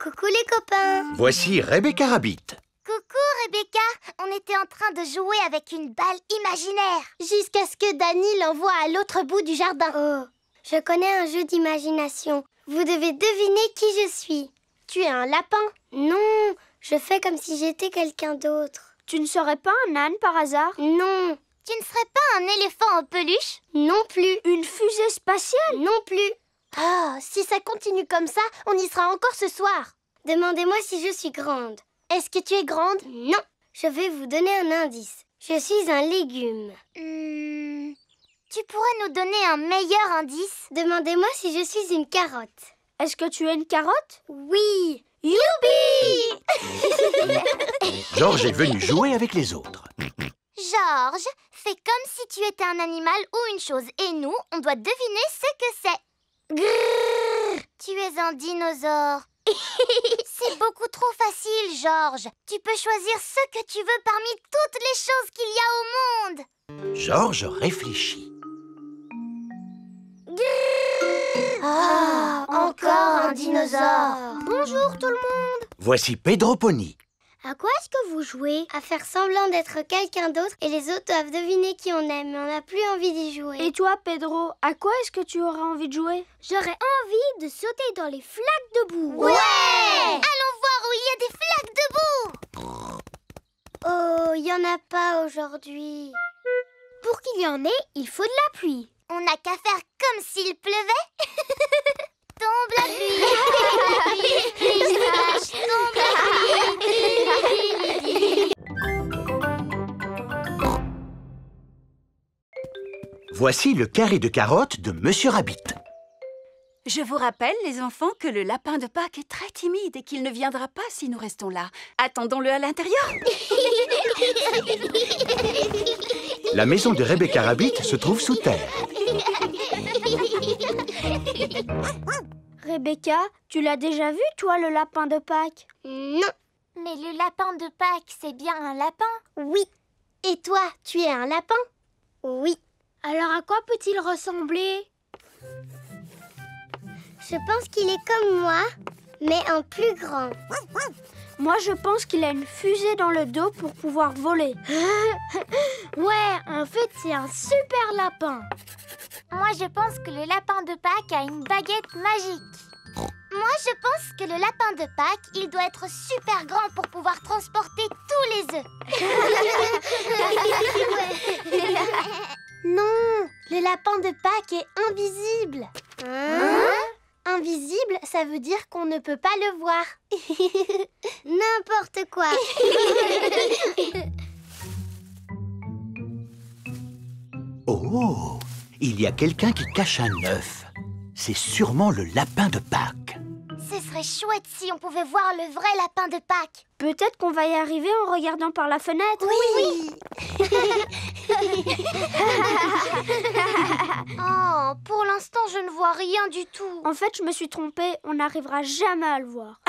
C: Coucou les copains.
E: Voici Rebecca Rabbit.
C: Coucou Rebecca. On était en train de jouer avec une balle imaginaire. Jusqu'à ce que Danny l'envoie à l'autre bout du jardin. Oh, je connais un jeu d'imagination. Vous devez deviner qui je suis. Tu es un lapin? Non, je fais comme si j'étais quelqu'un d'autre.
D: Tu ne serais pas un âne par hasard?
C: Non. Tu ne serais pas un éléphant en peluche? Non plus.
D: Une fusée spatiale?
C: Non plus. Ah, si ça continue comme ça, on y sera encore ce soir. Demandez-moi si je suis grande. Est-ce que tu es grande? Non. Je vais vous donner un indice. Je suis un légume. Tu pourrais nous donner un meilleur indice? Demandez-moi si je suis une carotte.
D: Est-ce que tu es une carotte?
C: Oui. Youpi!
E: Georges est venu jouer avec les autres.
C: Georges, fais comme si tu étais un animal ou une chose. Et nous, on doit deviner ce que c'est. Grrr, tu es un dinosaure. C'est beaucoup trop facile, Georges. Tu peux choisir ce que tu veux parmi toutes les choses qu'il y a au monde.
E: Georges réfléchit.
C: Ah, encore un dinosaure. Bonjour tout le monde.
E: Voici Pedro Pony.
C: À quoi est-ce que vous jouez? À faire semblant d'être quelqu'un d'autre et les autres doivent deviner qui on aime, mais on n'a plus envie d'y jouer.
D: Et toi, Pedro, à quoi est-ce que tu auras envie de jouer?
C: J'aurais envie de sauter dans les flaques de boue. Ouais! Allons voir où il y a des flaques de boue. Oh, il n'y en a pas aujourd'hui. Pour qu'il y en ait, il faut de la pluie. On n'a qu'à faire comme s'il pleuvait. Tombe la pluie. Tombe la pluie.
E: Voici le carré de carottes de Monsieur Rabbit.
M: Je vous rappelle, les enfants, que le lapin de Pâques est très timide et qu'il ne viendra pas si nous restons là. Attendons-le à l'intérieur.
E: La maison de Rebecca Rabbit se trouve sous terre.
D: Rebecca, tu l'as déjà vu, toi, le lapin de Pâques?
C: Non. Mais le lapin de Pâques, c'est bien un lapin? Oui. Et toi, tu es un lapin? Oui.
D: Alors à quoi peut-il ressembler?
C: Je pense qu'il est comme moi, mais en plus grand.
D: Moi, je pense qu'il a une fusée dans le dos pour pouvoir voler. Ouais, en fait, c'est un super lapin.
C: Moi, je pense que le lapin de Pâques a une baguette magique. Moi, je pense que le lapin de Pâques, il doit être super grand pour pouvoir transporter tous les œufs. Non, le lapin de Pâques est invisible. Invisible, ça veut dire qu'on ne peut pas le voir. N'importe quoi.
E: Oh, il y a quelqu'un qui cache un œuf. C'est sûrement le lapin de Pâques.
C: Ce serait chouette si on pouvait voir le vrai lapin de Pâques.
D: Peut-être qu'on va y arriver en regardant par la fenêtre.
C: Oui. Oh, pour l'instant, je ne vois rien du tout.
D: En fait, je me suis trompée. On n'arrivera jamais à le voir.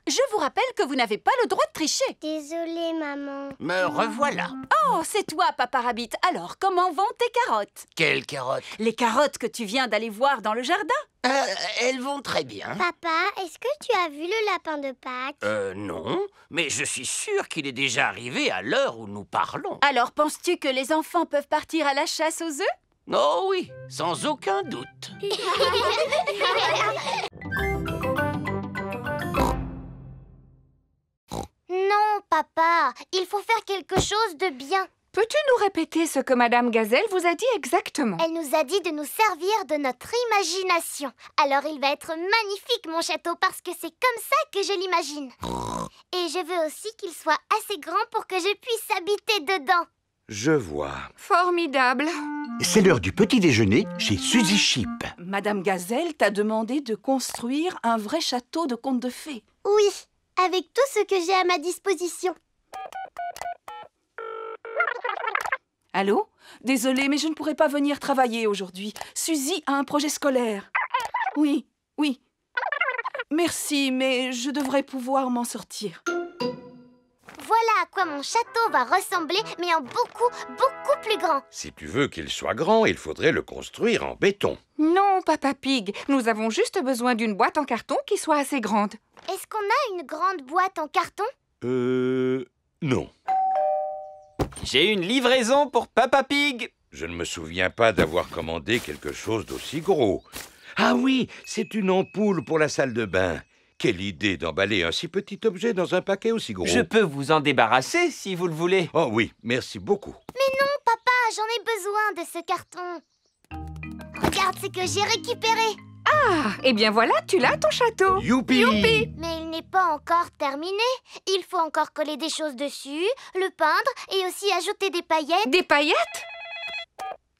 M: Je vous rappelle que vous n'avez pas le droit de tricher.
C: Désolée, maman.
I: Me revoilà.
M: Oh, c'est toi, Papa Rabbit. Alors, comment vont tes carottes?
I: Quelles carottes?
M: Les carottes que tu viens d'aller voir dans le jardin.
I: Elles vont très bien.
C: Papa, est-ce que tu as vu le lapin de Pâques?
I: Non, mais je suis sûr qu'il est déjà arrivé à l'heure où nous parlons.
M: Alors, penses-tu que les enfants peuvent partir à la chasse aux œufs?
I: Oh oui, sans aucun doute.
C: Non, papa, il faut faire quelque chose de bien.
G: Peux-tu nous répéter ce que Madame Gazelle vous a dit exactement?
C: Elle nous a dit de nous servir de notre imagination. Alors il va être magnifique, mon château, parce que c'est comme ça que je l'imagine. Et je veux aussi qu'il soit assez grand pour que je puisse habiter dedans.
F: Je vois.
G: Formidable.
E: C'est l'heure du petit déjeuner chez Suzy Chip.
H: Madame Gazelle t'a demandé de construire un vrai château de contes de fées.
C: Oui, avec tout ce que j'ai à ma disposition.
H: Allô? Désolée, mais je ne pourrai pas venir travailler aujourd'hui. Suzy a un projet scolaire. Oui. Merci, mais je devrais pouvoir m'en sortir.
C: Voilà à quoi mon château va ressembler, mais en beaucoup plus grand.
F: Si tu veux qu'il soit grand, il faudrait le construire en béton.
G: Non, Papa Pig, nous avons juste besoin d'une boîte en carton qui soit assez grande.
C: Est-ce qu'on a une grande boîte en carton?
F: Non.
L: J'ai une livraison pour Papa Pig.
F: Je ne me souviens pas d'avoir commandé quelque chose d'aussi gros. Ah oui, c'est une ampoule pour la salle de bain. Quelle idée d'emballer un si petit objet dans un paquet aussi gros.
L: Je peux vous en débarrasser si vous le voulez.
F: Oh oui, merci beaucoup.
C: Mais non, papa, j'en ai besoin de ce carton. Regarde ce que j'ai récupéré.
G: Ah, eh bien voilà, tu l'as ton château.
F: Youpi!
G: Youpi!
C: Mais il n'est pas encore terminé. Il faut encore coller des choses dessus, le peindre et aussi ajouter des paillettes.
G: Des paillettes?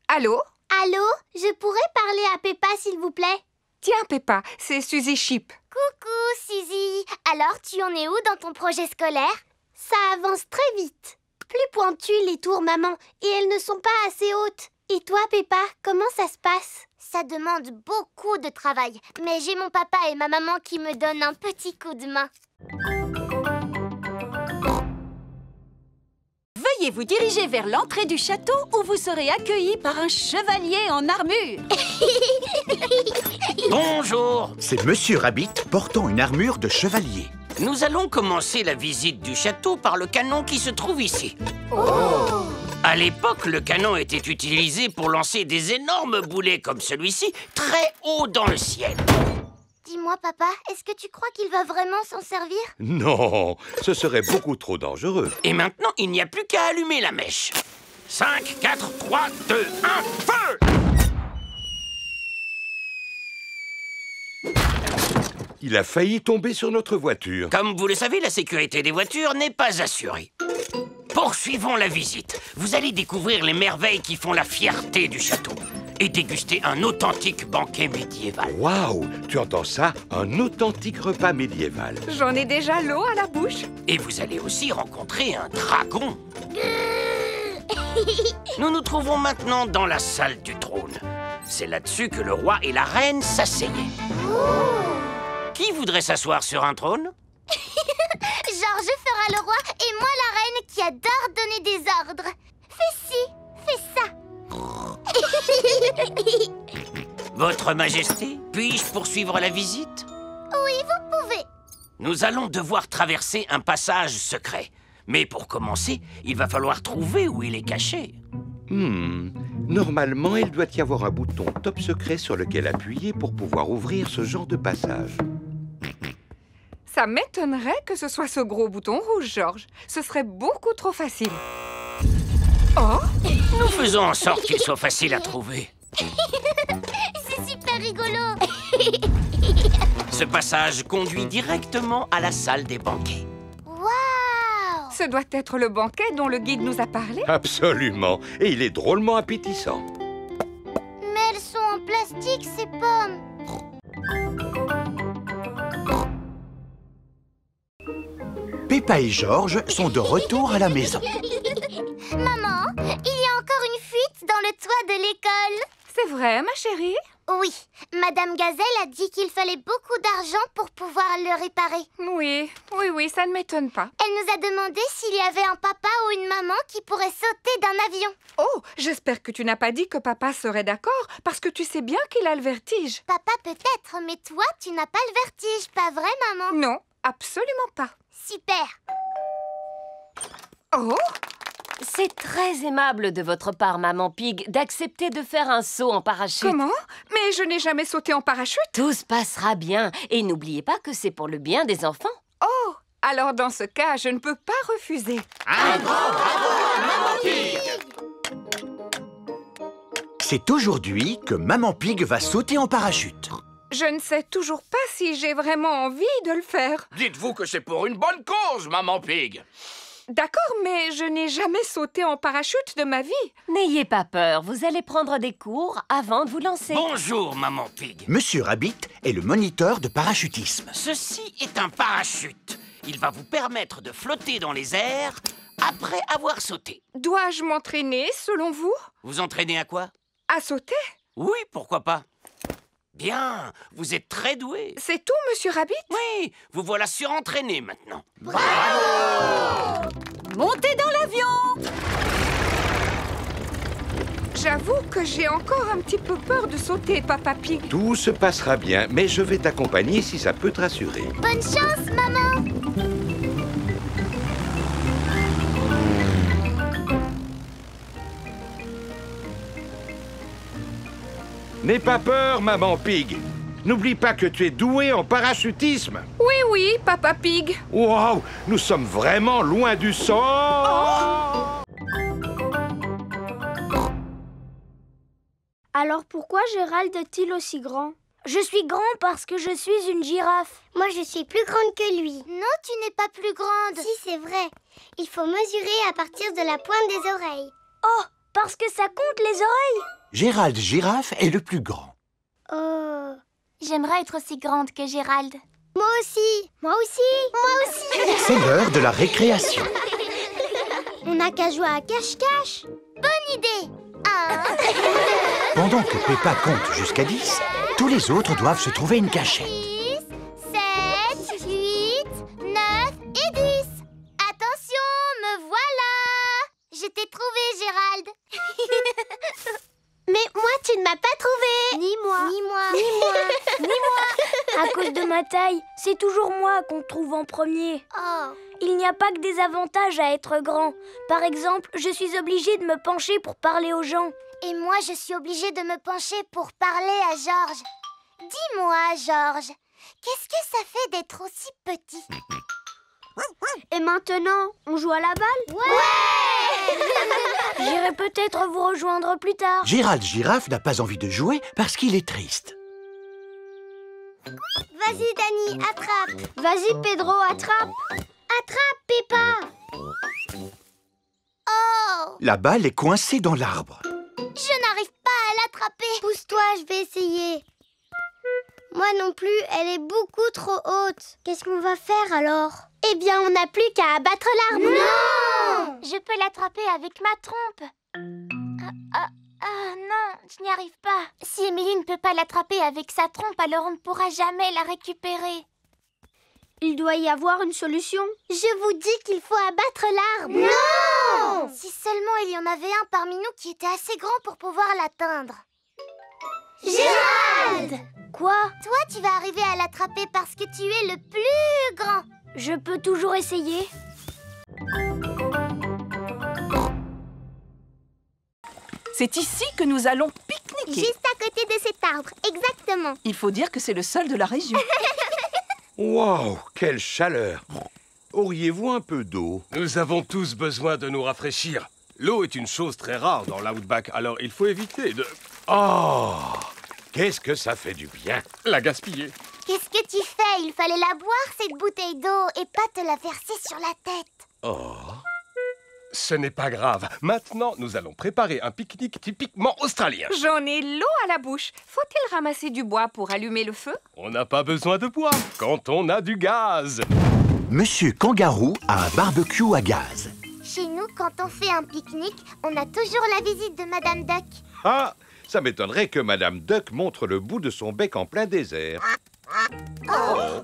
G: Allô?
D: Allô? Je pourrais parler à Peppa, s'il vous plaît?
G: Tiens, Peppa, c'est Suzy Sheep.
C: Coucou, Suzy. Alors, tu en es où dans ton projet scolaire?
D: Ça avance très vite. Plus pointues les tours, maman, et elles ne sont pas assez hautes. Et toi, Peppa, comment ça se passe?
C: Ça demande beaucoup de travail, mais j'ai mon papa et ma maman qui me donnent un petit coup de main.
M: Veuillez vous diriger vers l'entrée du château où vous serez accueillis par un chevalier en armure.
I: Bonjour.
E: C'est Monsieur Rabbit portant une armure de chevalier.
I: Nous allons commencer la visite du château par le canon qui se trouve ici.
C: Oh!
I: À l'époque, le canon était utilisé pour lancer des énormes boulets comme celui-ci, très haut dans le ciel.
C: Dis-moi, papa, est-ce que tu crois qu'il va vraiment s'en servir?
F: Non, ce serait beaucoup trop dangereux.
I: Et maintenant, il n'y a plus qu'à allumer la mèche. 5, 4, 3, 2, 1, feu!
F: Il a failli tomber sur notre voiture.
I: Comme vous le savez, la sécurité des voitures n'est pas assurée. Poursuivons la visite. Vous allez découvrir les merveilles qui font la fierté du château et déguster un authentique banquet médiéval.
F: Waouh! Tu entends ça? Un authentique repas médiéval.
G: J'en ai déjà l'eau à la bouche.
I: Et vous allez aussi rencontrer un dragon. Nous nous trouvons maintenant dans la salle du trône. C'est là-dessus que le roi et la reine s'asseyaient. Qui voudrait s'asseoir sur un trône?
C: Georges fera le roi et moi la reine qui adore donner des ordres. Fais ci, fais ça.
I: Votre Majesté, puis-je poursuivre la visite?
C: Oui, vous pouvez.
I: Nous allons devoir traverser un passage secret. Mais pour commencer, il va falloir trouver où il est caché.
F: Normalement, il doit y avoir un bouton top secret sur lequel appuyer pour pouvoir ouvrir ce genre de passage.
G: Ça m'étonnerait que ce soit ce gros bouton rouge, Georges. Ce serait beaucoup trop facile. Oh!
I: Nous faisons en sorte qu'il soit facile à trouver.
C: C'est super rigolo.
I: Ce passage conduit directement à la salle des banquets.
C: Waouh!
G: Ce doit être le banquet dont le guide nous a parlé.
F: Absolument. Et il est drôlement appétissant.
C: Mais elles sont en plastique, ces pommes.
E: Peppa et Georges sont de retour à la maison.
C: Maman, il y a encore une fuite dans le toit de l'école.
G: C'est vrai, ma chérie?
C: Oui, Madame Gazelle a dit qu'il fallait beaucoup d'argent pour pouvoir le réparer.
G: Oui, ça ne m'étonne pas.
C: Elle nous a demandé s'il y avait un papa ou une maman qui pourrait sauter d'un avion.
G: Oh, j'espère que tu n'as pas dit que papa serait d'accord, parce que tu sais bien qu'il a le vertige.
C: Papa peut-être, mais toi, tu n'as pas le vertige, pas vrai, maman?
G: Non, absolument pas.
C: Super.
G: Oh!
B: C'est très aimable de votre part, Maman Pig, d'accepter de faire un saut en parachute.
G: Comment? Mais je n'ai jamais sauté en parachute.
B: Tout se passera bien. Et n'oubliez pas que c'est pour le bien des enfants.
G: Oh! Alors dans ce cas, je ne peux pas refuser.
E: Un grand bravo à Maman Pig! C'est aujourd'hui que Maman Pig va sauter en parachute.
G: Je ne sais toujours pas si j'ai vraiment envie de le faire.
A: Dites-vous que c'est pour une bonne cause, Maman Pig.
G: D'accord, mais je n'ai jamais sauté en parachute de ma vie.
B: N'ayez pas peur, vous allez prendre des cours avant de vous lancer.
I: Bonjour, Maman Pig.
E: Monsieur Rabbit est le moniteur de parachutisme.
I: Ceci est un parachute. Il va vous permettre de flotter dans les airs après avoir sauté.
G: Dois-je m'entraîner, selon vous?
I: Vous entraînez à quoi?
G: À sauter?
I: Oui, pourquoi pas. Bien, vous êtes très doué.
G: C'est tout, Monsieur Rabbit?
I: Oui, vous voilà surentraîné maintenant.
M: Bravo! Montez dans l'avion!
G: J'avoue que j'ai encore un petit peu peur de sauter, Papa Pig.
F: Tout se passera bien, mais je vais t'accompagner si ça peut te rassurer.
C: Bonne chance, maman.
F: N'aie pas peur, maman Pig. N'oublie pas que tu es douée en parachutisme.
G: Oui, oui, Papa Pig.
F: Wow, nous sommes vraiment loin du sol.
D: Alors pourquoi Gérald est-il aussi grand? Je suis grand parce que je suis une girafe.
C: Moi, je suis plus grande que lui. Non, tu n'es pas plus grande. Si, c'est vrai. Il faut mesurer à partir de la pointe des oreilles.
D: Oh, parce que ça compte les oreilles?
E: Gérald Girafe est le plus grand.
C: Oh, j'aimerais être aussi grande que Gérald. Moi aussi. Moi aussi. Moi aussi.
E: C'est l'heure de la récréation.
C: On n'a qu'à jouer à cache-cache. Bonne idée.
E: Pendant que Peppa compte jusqu'à 10, tous les autres doivent se trouver une cachette.
C: 6, 7, 8, 9 et 10. Attention, me voilà. Je t'ai trouvé, Gérald. Mais moi, tu ne m'as pas trouvé. Ni moi. Ni moi. Ni moi.
D: Ni moi. À cause de ma taille, c'est toujours moi qu'on trouve en premier.
C: Oh.
D: Il n'y a pas que des avantages à être grand. Par exemple, je suis obligée de me pencher pour parler aux gens.
C: Et moi, je suis obligée de me pencher pour parler à Georges. Dis-moi, Georges, qu'est-ce que ça fait d'être aussi petit?
D: Et maintenant, on joue à la balle?
C: Ouais.
D: J'irai peut-être vous rejoindre plus tard.
E: Gérald Girafe n'a pas envie de jouer parce qu'il est triste.
C: Vas-y, Dani, attrape.
D: Vas-y, Pedro, attrape.
C: Attrape, Peppa. Oh!
E: La balle est coincée dans l'arbre.
C: Je n'arrive pas à l'attraper. Pousse-toi, je vais essayer. Moi non plus, elle est beaucoup trop haute. Qu'est-ce qu'on va faire alors? Eh bien, on n'a plus qu'à abattre l'arbre. Non! Je peux l'attraper avec ma trompe. Non, je n'y arrive pas. Si Émilie ne peut pas l'attraper avec sa trompe, alors on ne pourra jamais la récupérer.
D: Il doit y avoir une solution.
C: Je vous dis qu'il faut abattre l'arbre. Non! Si seulement il y en avait un parmi nous qui était assez grand pour pouvoir l'atteindre. Gérald!
D: Quoi?
C: Toi, tu vas arriver à l'attraper parce que tu es le plus grand.
D: Je peux toujours essayer.
H: C'est ici que nous allons pique-niquer.
C: Juste à côté de cet arbre, exactement.
H: Il faut dire que c'est le seul de la région.
F: Wow, quelle chaleur! Auriez-vous un peu d'eau?
N: Nous avons tous besoin de nous rafraîchir. L'eau est une chose très rare dans l'outback, alors il faut éviter de...
F: Oh! Qu'est-ce que ça fait du bien!
N: La gaspiller.
C: Qu'est-ce que tu fais? Il fallait la boire, cette bouteille d'eau, et pas te la verser sur la tête.
F: Oh!
N: Ce n'est pas grave. Maintenant, nous allons préparer un pique-nique typiquement australien.
G: J'en ai l'eau à la bouche. Faut-il ramasser du bois pour allumer le feu?
N: On n'a pas besoin de bois quand on a du gaz.
E: Monsieur Kangaroo a un barbecue à gaz.
C: Chez nous, quand on fait un pique-nique, on a toujours la visite de Madame Duck.
F: Ah! Ça m'étonnerait que Madame Duck montre le bout de son bec en plein désert.
C: Oh.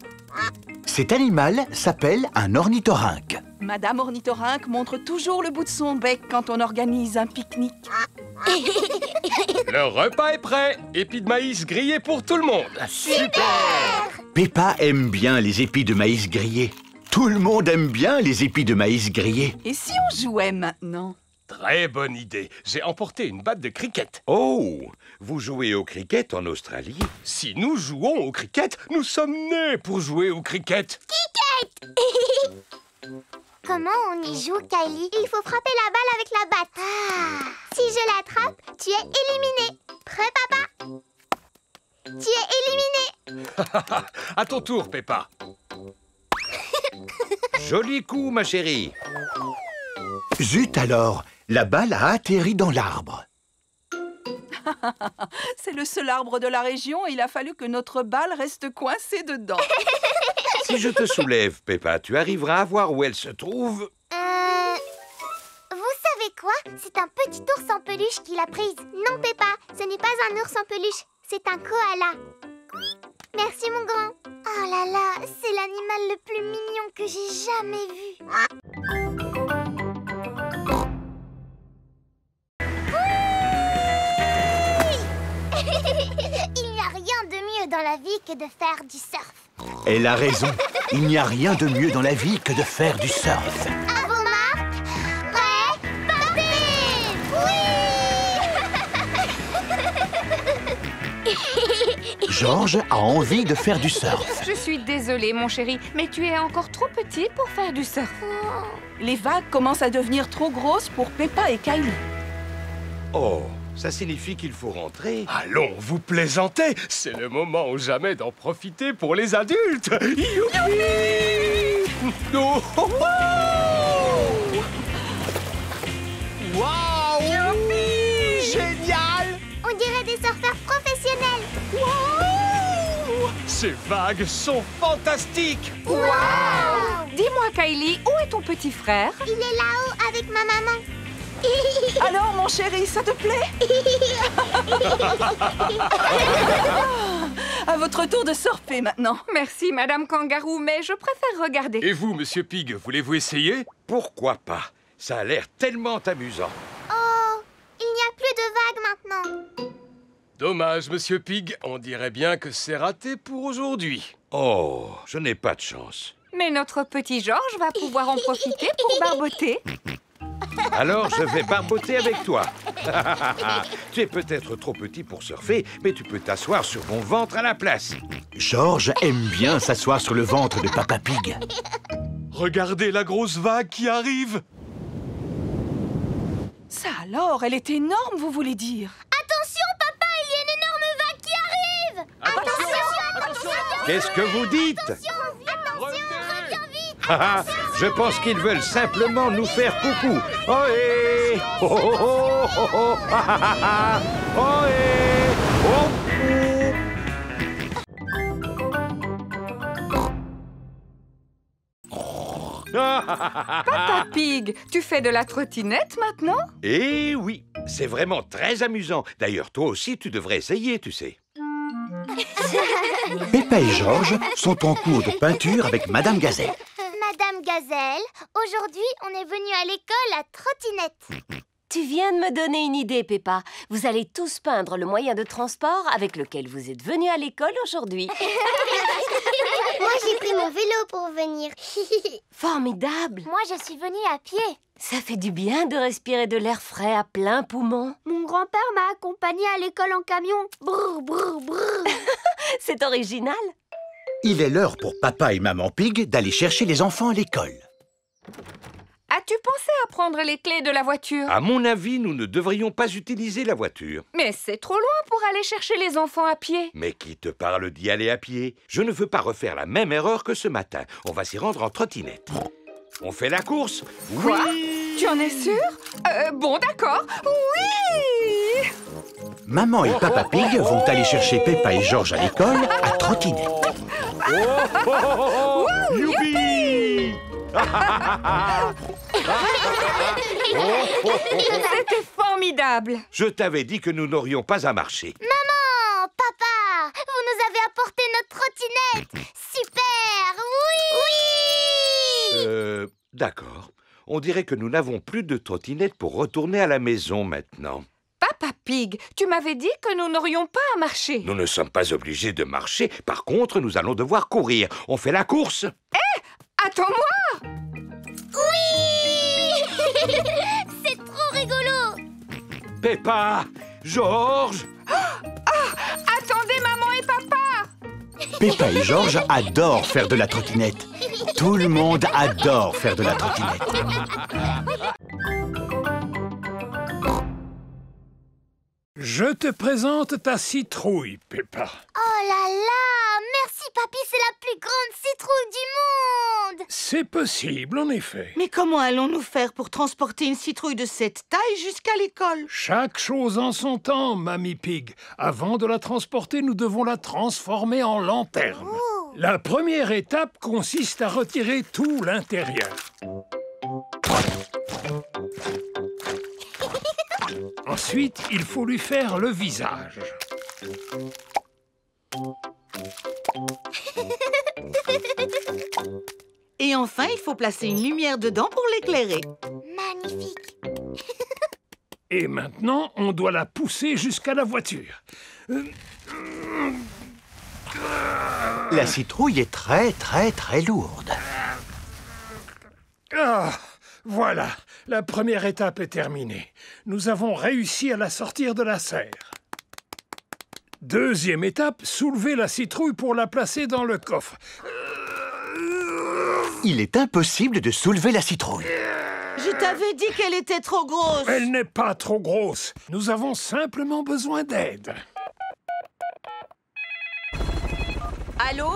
E: Cet animal s'appelle un ornithorynque.
H: Madame Ornithorynque montre toujours le bout de son bec quand on organise un pique-nique.
N: Le repas est prêt. Épis de maïs grillés pour tout le monde.
C: Super!
E: Peppa aime bien les épis de maïs grillés. Tout le monde aime bien les épis de maïs grillés.
H: Et si on jouait maintenant?
N: Très bonne idée. J'ai emporté une batte de cricket.
F: Oh! Vous jouez au cricket en Australie?
N: Si nous jouons au cricket, nous sommes nés pour jouer au cricket.
C: Cricket! Comment on y joue, Kylie? Il faut frapper la balle avec la batte. Si je l'attrape, tu es éliminé. Prêt, papa? Tu es éliminé.
N: À ton tour, Peppa.
F: Joli coup, ma chérie.
E: Zut alors, la balle a atterri dans l'arbre.
H: C'est le seul arbre de la région et il a fallu que notre balle reste coincée dedans.
F: Si je te soulève, Peppa, tu arriveras à voir où elle se trouve?
C: Vous savez quoi? C'est un petit ours en peluche qui l'a prise. Non, Peppa, ce n'est pas un ours en peluche, c'est un koala. Merci, mon grand. Oh là là, c'est l'animal le plus mignon que j'ai jamais vu. Il n'y a rien de mieux dans la vie que de faire du surf.
E: Elle a raison. Il n'y a rien de mieux dans la vie que de faire du surf.
C: À vos marques, prêts, partez! Oui!
E: Georges a envie de faire du surf.
G: Je suis désolée, mon chéri, mais tu es encore trop petit pour faire du surf.
H: Les vagues commencent à devenir trop grosses pour Peppa et Kylie.
F: Oh, ça signifie qu'il faut rentrer.
N: Allons, vous plaisantez. C'est le moment ou jamais d'en profiter pour les adultes. Youpi! Oh, oh, oh! Waouh! Youpi! Génial!
C: On dirait des surfeurs professionnels.
N: Waouh! Ces vagues sont fantastiques!
C: Waouh!
G: Dis-moi, Kylie, où est ton petit frère?
C: Il est là-haut avec ma maman.
H: Alors, mon chéri, ça te plaît? À votre tour de surfer maintenant.
G: Merci, Madame Kangaroo, mais je préfère regarder.
N: Et vous, Monsieur Pig, voulez-vous essayer?
F: Pourquoi pas? Ça a l'air tellement amusant.
C: Oh, il n'y a plus de vagues maintenant.
N: Dommage, Monsieur Pig. On dirait bien que c'est raté pour aujourd'hui.
F: Oh, je n'ai pas de chance.
G: Mais notre petit Georges va pouvoir en profiter pour barboter.
F: Alors, je vais barboter avec toi. Tu es peut-être trop petit pour surfer, mais tu peux t'asseoir sur mon ventre à la place.
E: Georges aime bien s'asseoir sur le ventre de Papa Pig.
N: Regardez la grosse vague qui arrive.
H: Ça alors, elle est énorme, vous voulez dire?
C: Attention, papa, il y a une énorme vague qui arrive. Attention.
F: Qu'est-ce que vous dites?
C: Attention, reviens vite.
F: Je pense qu'ils veulent simplement nous faire coucou. Ohé! Oh, oh, oh, oh, oh, ah, ah, ah. Ohé! Oh,
G: Papa Pig, tu fais de la trottinette maintenant?
F: Eh oui, c'est vraiment très amusant. D'ailleurs, toi aussi, tu devrais essayer, tu sais.
E: Peppa et Georges sont en cours de peinture avec Madame Gazelle.
C: Madame Gazelle, aujourd'hui, on est venu à l'école à trottinette.
B: Tu viens de me donner une idée, Peppa. Vous allez tous peindre le moyen de transport avec lequel vous êtes venus à l'école aujourd'hui.
C: Moi, j'ai pris mon vélo pour venir.
B: Formidable!
C: Moi, je suis venue à pied.
B: Ça fait du bien de respirer de l'air frais à plein poumon.
D: Mon grand-père m'a accompagné à l'école en camion. Brr, brr, brr.
B: C'est original.
E: Il est l'heure pour Papa et Maman Pig d'aller chercher les enfants à l'école.
G: As-tu pensé à prendre les clés de la voiture?
F: À mon avis, nous ne devrions pas utiliser la voiture.
G: Mais c'est trop loin pour aller chercher les enfants à pied.
F: Mais qui te parle d'y aller à pied? Je ne veux pas refaire la même erreur que ce matin. On va s'y rendre en trottinette. On fait la course?
G: Quoi?
F: Oui!
G: Tu en es sûr? Bon, d'accord. Oui!
E: Maman et Papa Pig vont aller chercher Peppa et Georges à l'école à trottinette.
F: Youpi!
G: C'était formidable.
F: Je t'avais dit que nous n'aurions pas à marcher.
C: Maman, papa, vous nous avez apporté notre trottinette. Super, oui.
F: D'accord. On dirait que nous n'avons plus de trottinette pour retourner à la maison maintenant.
G: Papa Pig, tu m'avais dit que nous n'aurions pas à marcher.
F: Nous ne sommes pas obligés de marcher. Par contre, nous allons devoir courir. On fait la course.
G: Attends-moi!
C: Oui. C'est trop rigolo.
F: Peppa! Georges!
G: Attendez, maman et papa!
E: Peppa et Georges adorent faire de la trottinette. Tout le monde adore faire de la trottinette.
K: Je te présente ta citrouille, Peppa.
C: Oh là là, merci papy, c'est la plus grande citrouille du monde.
K: C'est possible, en effet.
O: Mais comment allons-nous faire pour transporter une citrouille de cette taille jusqu'à l'école?
K: Chaque chose en son temps, Mamie Pig. Avant de la transporter, nous devons la transformer en lanterne.
C: Oh.
K: La première étape consiste à retirer tout l'intérieur. Ensuite, il faut lui faire le visage.
O: Et enfin, il faut placer une lumière dedans pour l'éclairer.
C: Magnifique.
K: Et maintenant, on doit la pousser jusqu'à la voiture.
E: La citrouille est très lourde.
K: Ah, voilà, la première étape est terminée. Nous avons réussi à la sortir de la serre. Deuxième étape, soulevez la citrouille pour la placer dans le coffre.
E: Il est impossible de soulever la citrouille.
O: Je t'avais dit qu'elle était trop grosse.
K: Elle n'est pas trop grosse. Nous avons simplement besoin d'aide.
M: Allô?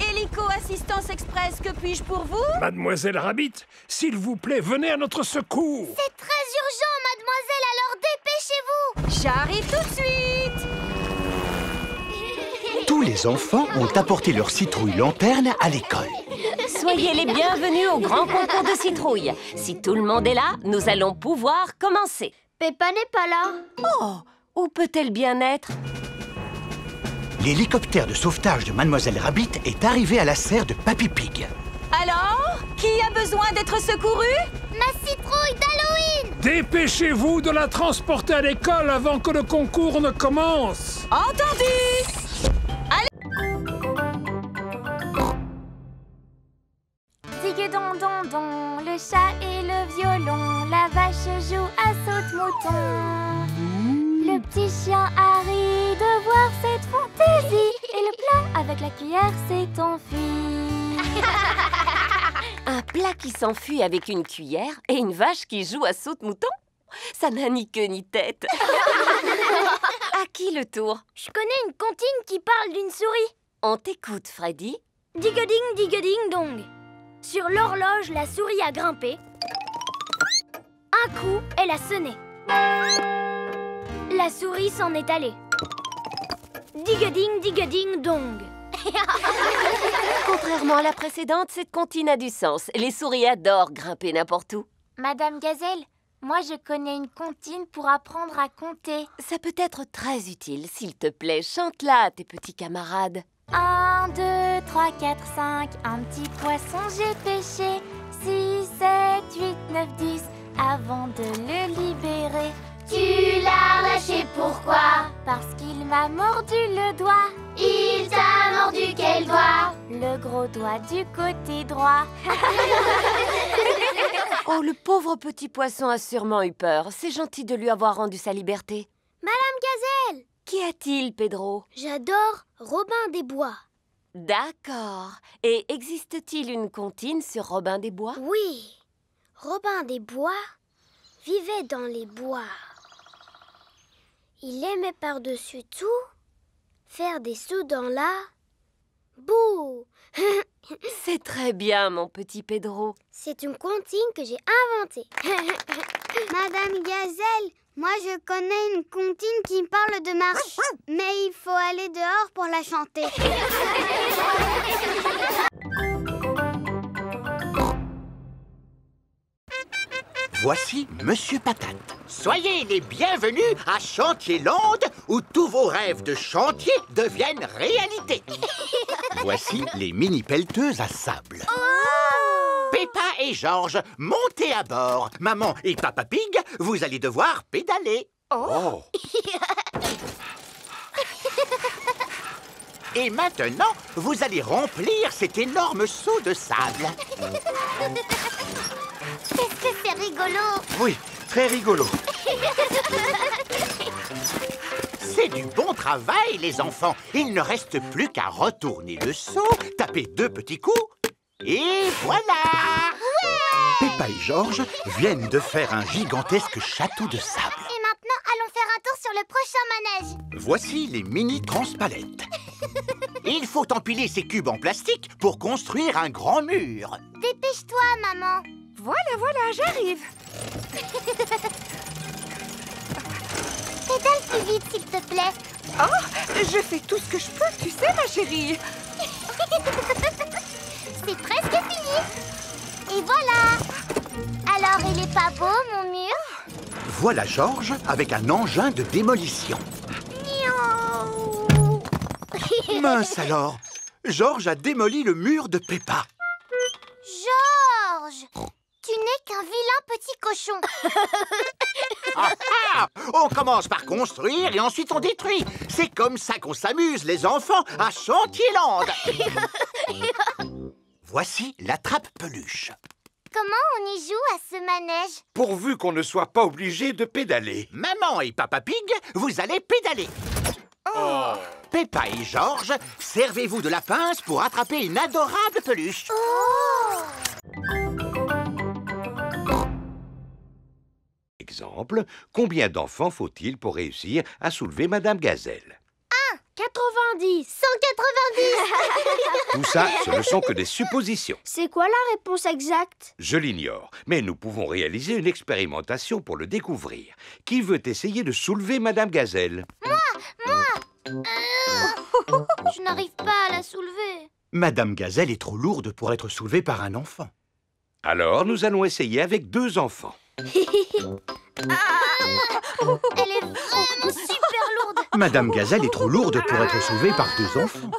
M: Hélico Assistance Express, que puis-je pour vous?
K: Mademoiselle Rabbit, s'il vous plaît, venez à notre secours.
C: C'est très urgent, mademoiselle, alors dépêchez-vous.
M: J'arrive tout de suite.
E: Tous les enfants ont apporté leur citrouille lanterne à l'école.
B: Soyez les bienvenus au grand concours de citrouilles. Si tout le monde est là, nous allons pouvoir commencer.
D: Peppa n'est pas là.
B: Oh, où peut-elle bien être?
E: L'hélicoptère de sauvetage de Mademoiselle Rabbit est arrivé à la serre de Papy Pig.
M: Alors? Qui a besoin d'être secouru?
C: Ma citrouille d'Halloween!
K: Dépêchez-vous de la transporter à l'école avant que le concours ne commence.
M: Entendu!
C: Dig-don-don-don, le chat et le violon, la vache joue à saute-mouton. Le petit chien a ri de voir cette fantaisie, et le plat avec la cuillère s'est enfui.
B: Un plat qui s'enfuit avec une cuillère et une vache qui joue à saute-mouton? Ça n'a ni queue ni tête. À qui le tour?
D: Je connais une comptine qui parle d'une souris.
B: On t'écoute, Freddy.
D: Digoding, digoding, dong. Sur l'horloge, la souris a grimpé. Un coup, elle a sonné. La souris s'en est allée. Digoding, dong.
B: Contrairement à la précédente, cette comptine a du sens. Les souris adorent grimper n'importe où.
C: Madame Gazelle, moi je connais une comptine pour apprendre à compter.
B: Ça peut être très utile. S'il te plaît, chante-la à tes petits camarades.
C: 1, 2, 3, 4, 5, un petit poisson j'ai pêché. 6, 7, 8, 9, 10, avant de le libérer. Tu l'as lâché, pourquoi? Parce qu'il m'a mordu le doigt. Il t'a mordu quel doigt? Le gros doigt du côté droit.
B: Oh, le pauvre petit poisson a sûrement eu peur. C'est gentil de lui avoir rendu sa liberté.
D: Madame Gazelle!
B: Qu'y a-t-il, Pedro?
D: J'adore Robin des Bois.
B: D'accord. Et existe-t-il une comptine sur Robin des Bois?
D: Oui. Robin des Bois vivait dans les bois. Il aimait par-dessus tout faire des sauts dans la boue.
B: C'est très bien, mon petit Pedro.
D: C'est une comptine que j'ai inventée.
P: Madame Gazelle, moi je connais une comptine qui parle de marche, mais il faut aller dehors pour la chanter.
E: Voici Monsieur Patate. Soyez les bienvenus à Chantierland, où tous vos rêves de chantier deviennent réalité. Voici les mini-pelleteuses à sable. Peppa et Georges, montez à bord. Maman et Papa Pig, vous allez devoir pédaler.
F: Oh.
E: Et maintenant, vous allez remplir cet énorme seau de sable.
C: Qu'est-ce que c'est rigolo!
E: Oui, très rigolo. C'est du bon travail, les enfants. Il ne reste plus qu'à retourner le seau, taper 2 petits coups, et voilà! Ouais! Peppa et Georges viennent de faire un gigantesque château de sable.
C: Et maintenant, allons faire un tour sur le prochain manège.
E: Voici les mini-transpalettes. Il faut empiler ces cubes en plastique pour construire un grand mur.
C: Dépêche-toi, maman.
G: Voilà, j'arrive.
C: Pédale plus vite, s'il te plaît.
G: Oh, je fais tout ce que je peux, tu sais, ma chérie.
C: C'est presque fini. Et voilà. Alors, il est pas beau, mon mur?
E: Voilà Georges avec un engin de démolition. Mince alors, Georges a démoli le mur de Peppa.
C: Georges, tu n'es qu'un vilain petit cochon.
E: On commence par construire et ensuite on détruit. C'est comme ça qu'on s'amuse, les enfants, à Chantierland. Voici la trappe-peluche.
C: Comment on y joue à ce manège?
F: Pourvu qu'on ne soit pas obligé de pédaler.
E: Maman et Papa Pig, vous allez pédaler.
G: Oh,
E: Oh. Peppa et Georges, servez-vous de la pince pour attraper une adorable peluche.
F: Exemple, combien d'enfants faut-il pour réussir à soulever Madame Gazelle?
D: 90.
C: 190.
F: Tout ça, ce ne sont que des suppositions.
D: C'est quoi la réponse exacte?
F: Je l'ignore, mais nous pouvons réaliser une expérimentation pour le découvrir. Qui veut essayer de soulever Madame Gazelle?
C: Moi. Je n'arrive pas à la soulever.
E: Madame Gazelle est trop lourde pour être soulevée par un enfant.
F: Alors, nous allons essayer avec 2 enfants.
C: Elle est vraiment super lourde.
E: Madame Gazelle est trop lourde pour être soulevée par 2 enfants.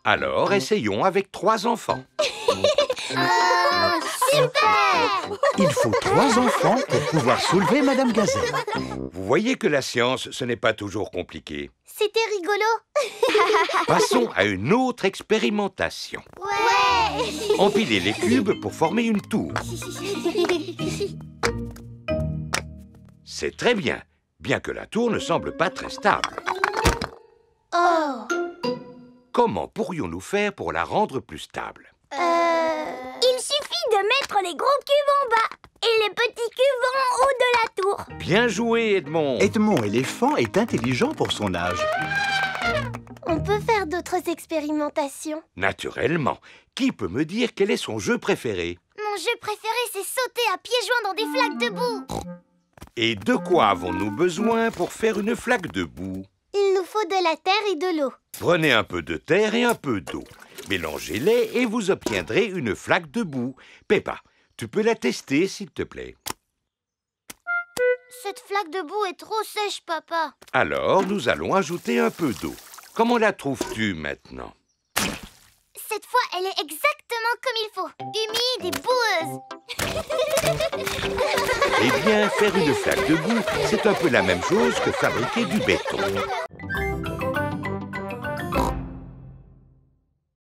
F: Alors, essayons avec 3 enfants.
C: Super.
E: Il faut 3 enfants pour pouvoir soulever Madame Gazelle.
F: Vous voyez que la science, ce n'est pas toujours compliqué.
C: C'était rigolo.
F: Passons à une autre expérimentation.
C: Ouais.
F: Empilez les cubes pour former une tour. C'est très bien, bien que la tour ne semble pas très stable.
C: Oh.
F: Comment pourrions-nous faire pour la rendre plus stable?
C: Il suffit de mettre les gros cubes en bas et les petits cubes en haut de la tour.
F: Bien joué, Edmond.
E: Edmond éléphant est intelligent pour son âge.
C: On peut faire d'autres expérimentations.
F: Naturellement. Qui peut me dire quel est son jeu préféré?
C: Mon jeu préféré, c'est sauter à pieds joints dans des flaques de boue.
F: Et de quoi avons-nous besoin pour faire une flaque de boue?
C: Il nous faut de la terre et de l'eau.
F: Prenez un peu de terre et un peu d'eau. Mélangez-les et vous obtiendrez une flaque de boue. Peppa, tu peux la tester, s'il te plaît.
C: Cette flaque de boue est trop sèche, papa.
F: Alors, nous allons ajouter un peu d'eau. Comment la trouves-tu maintenant?
C: Cette fois, elle est exactement comme il faut. Humide et boueuse.
F: Eh bien, faire une flaque de boue, c'est un peu la même chose que fabriquer du béton.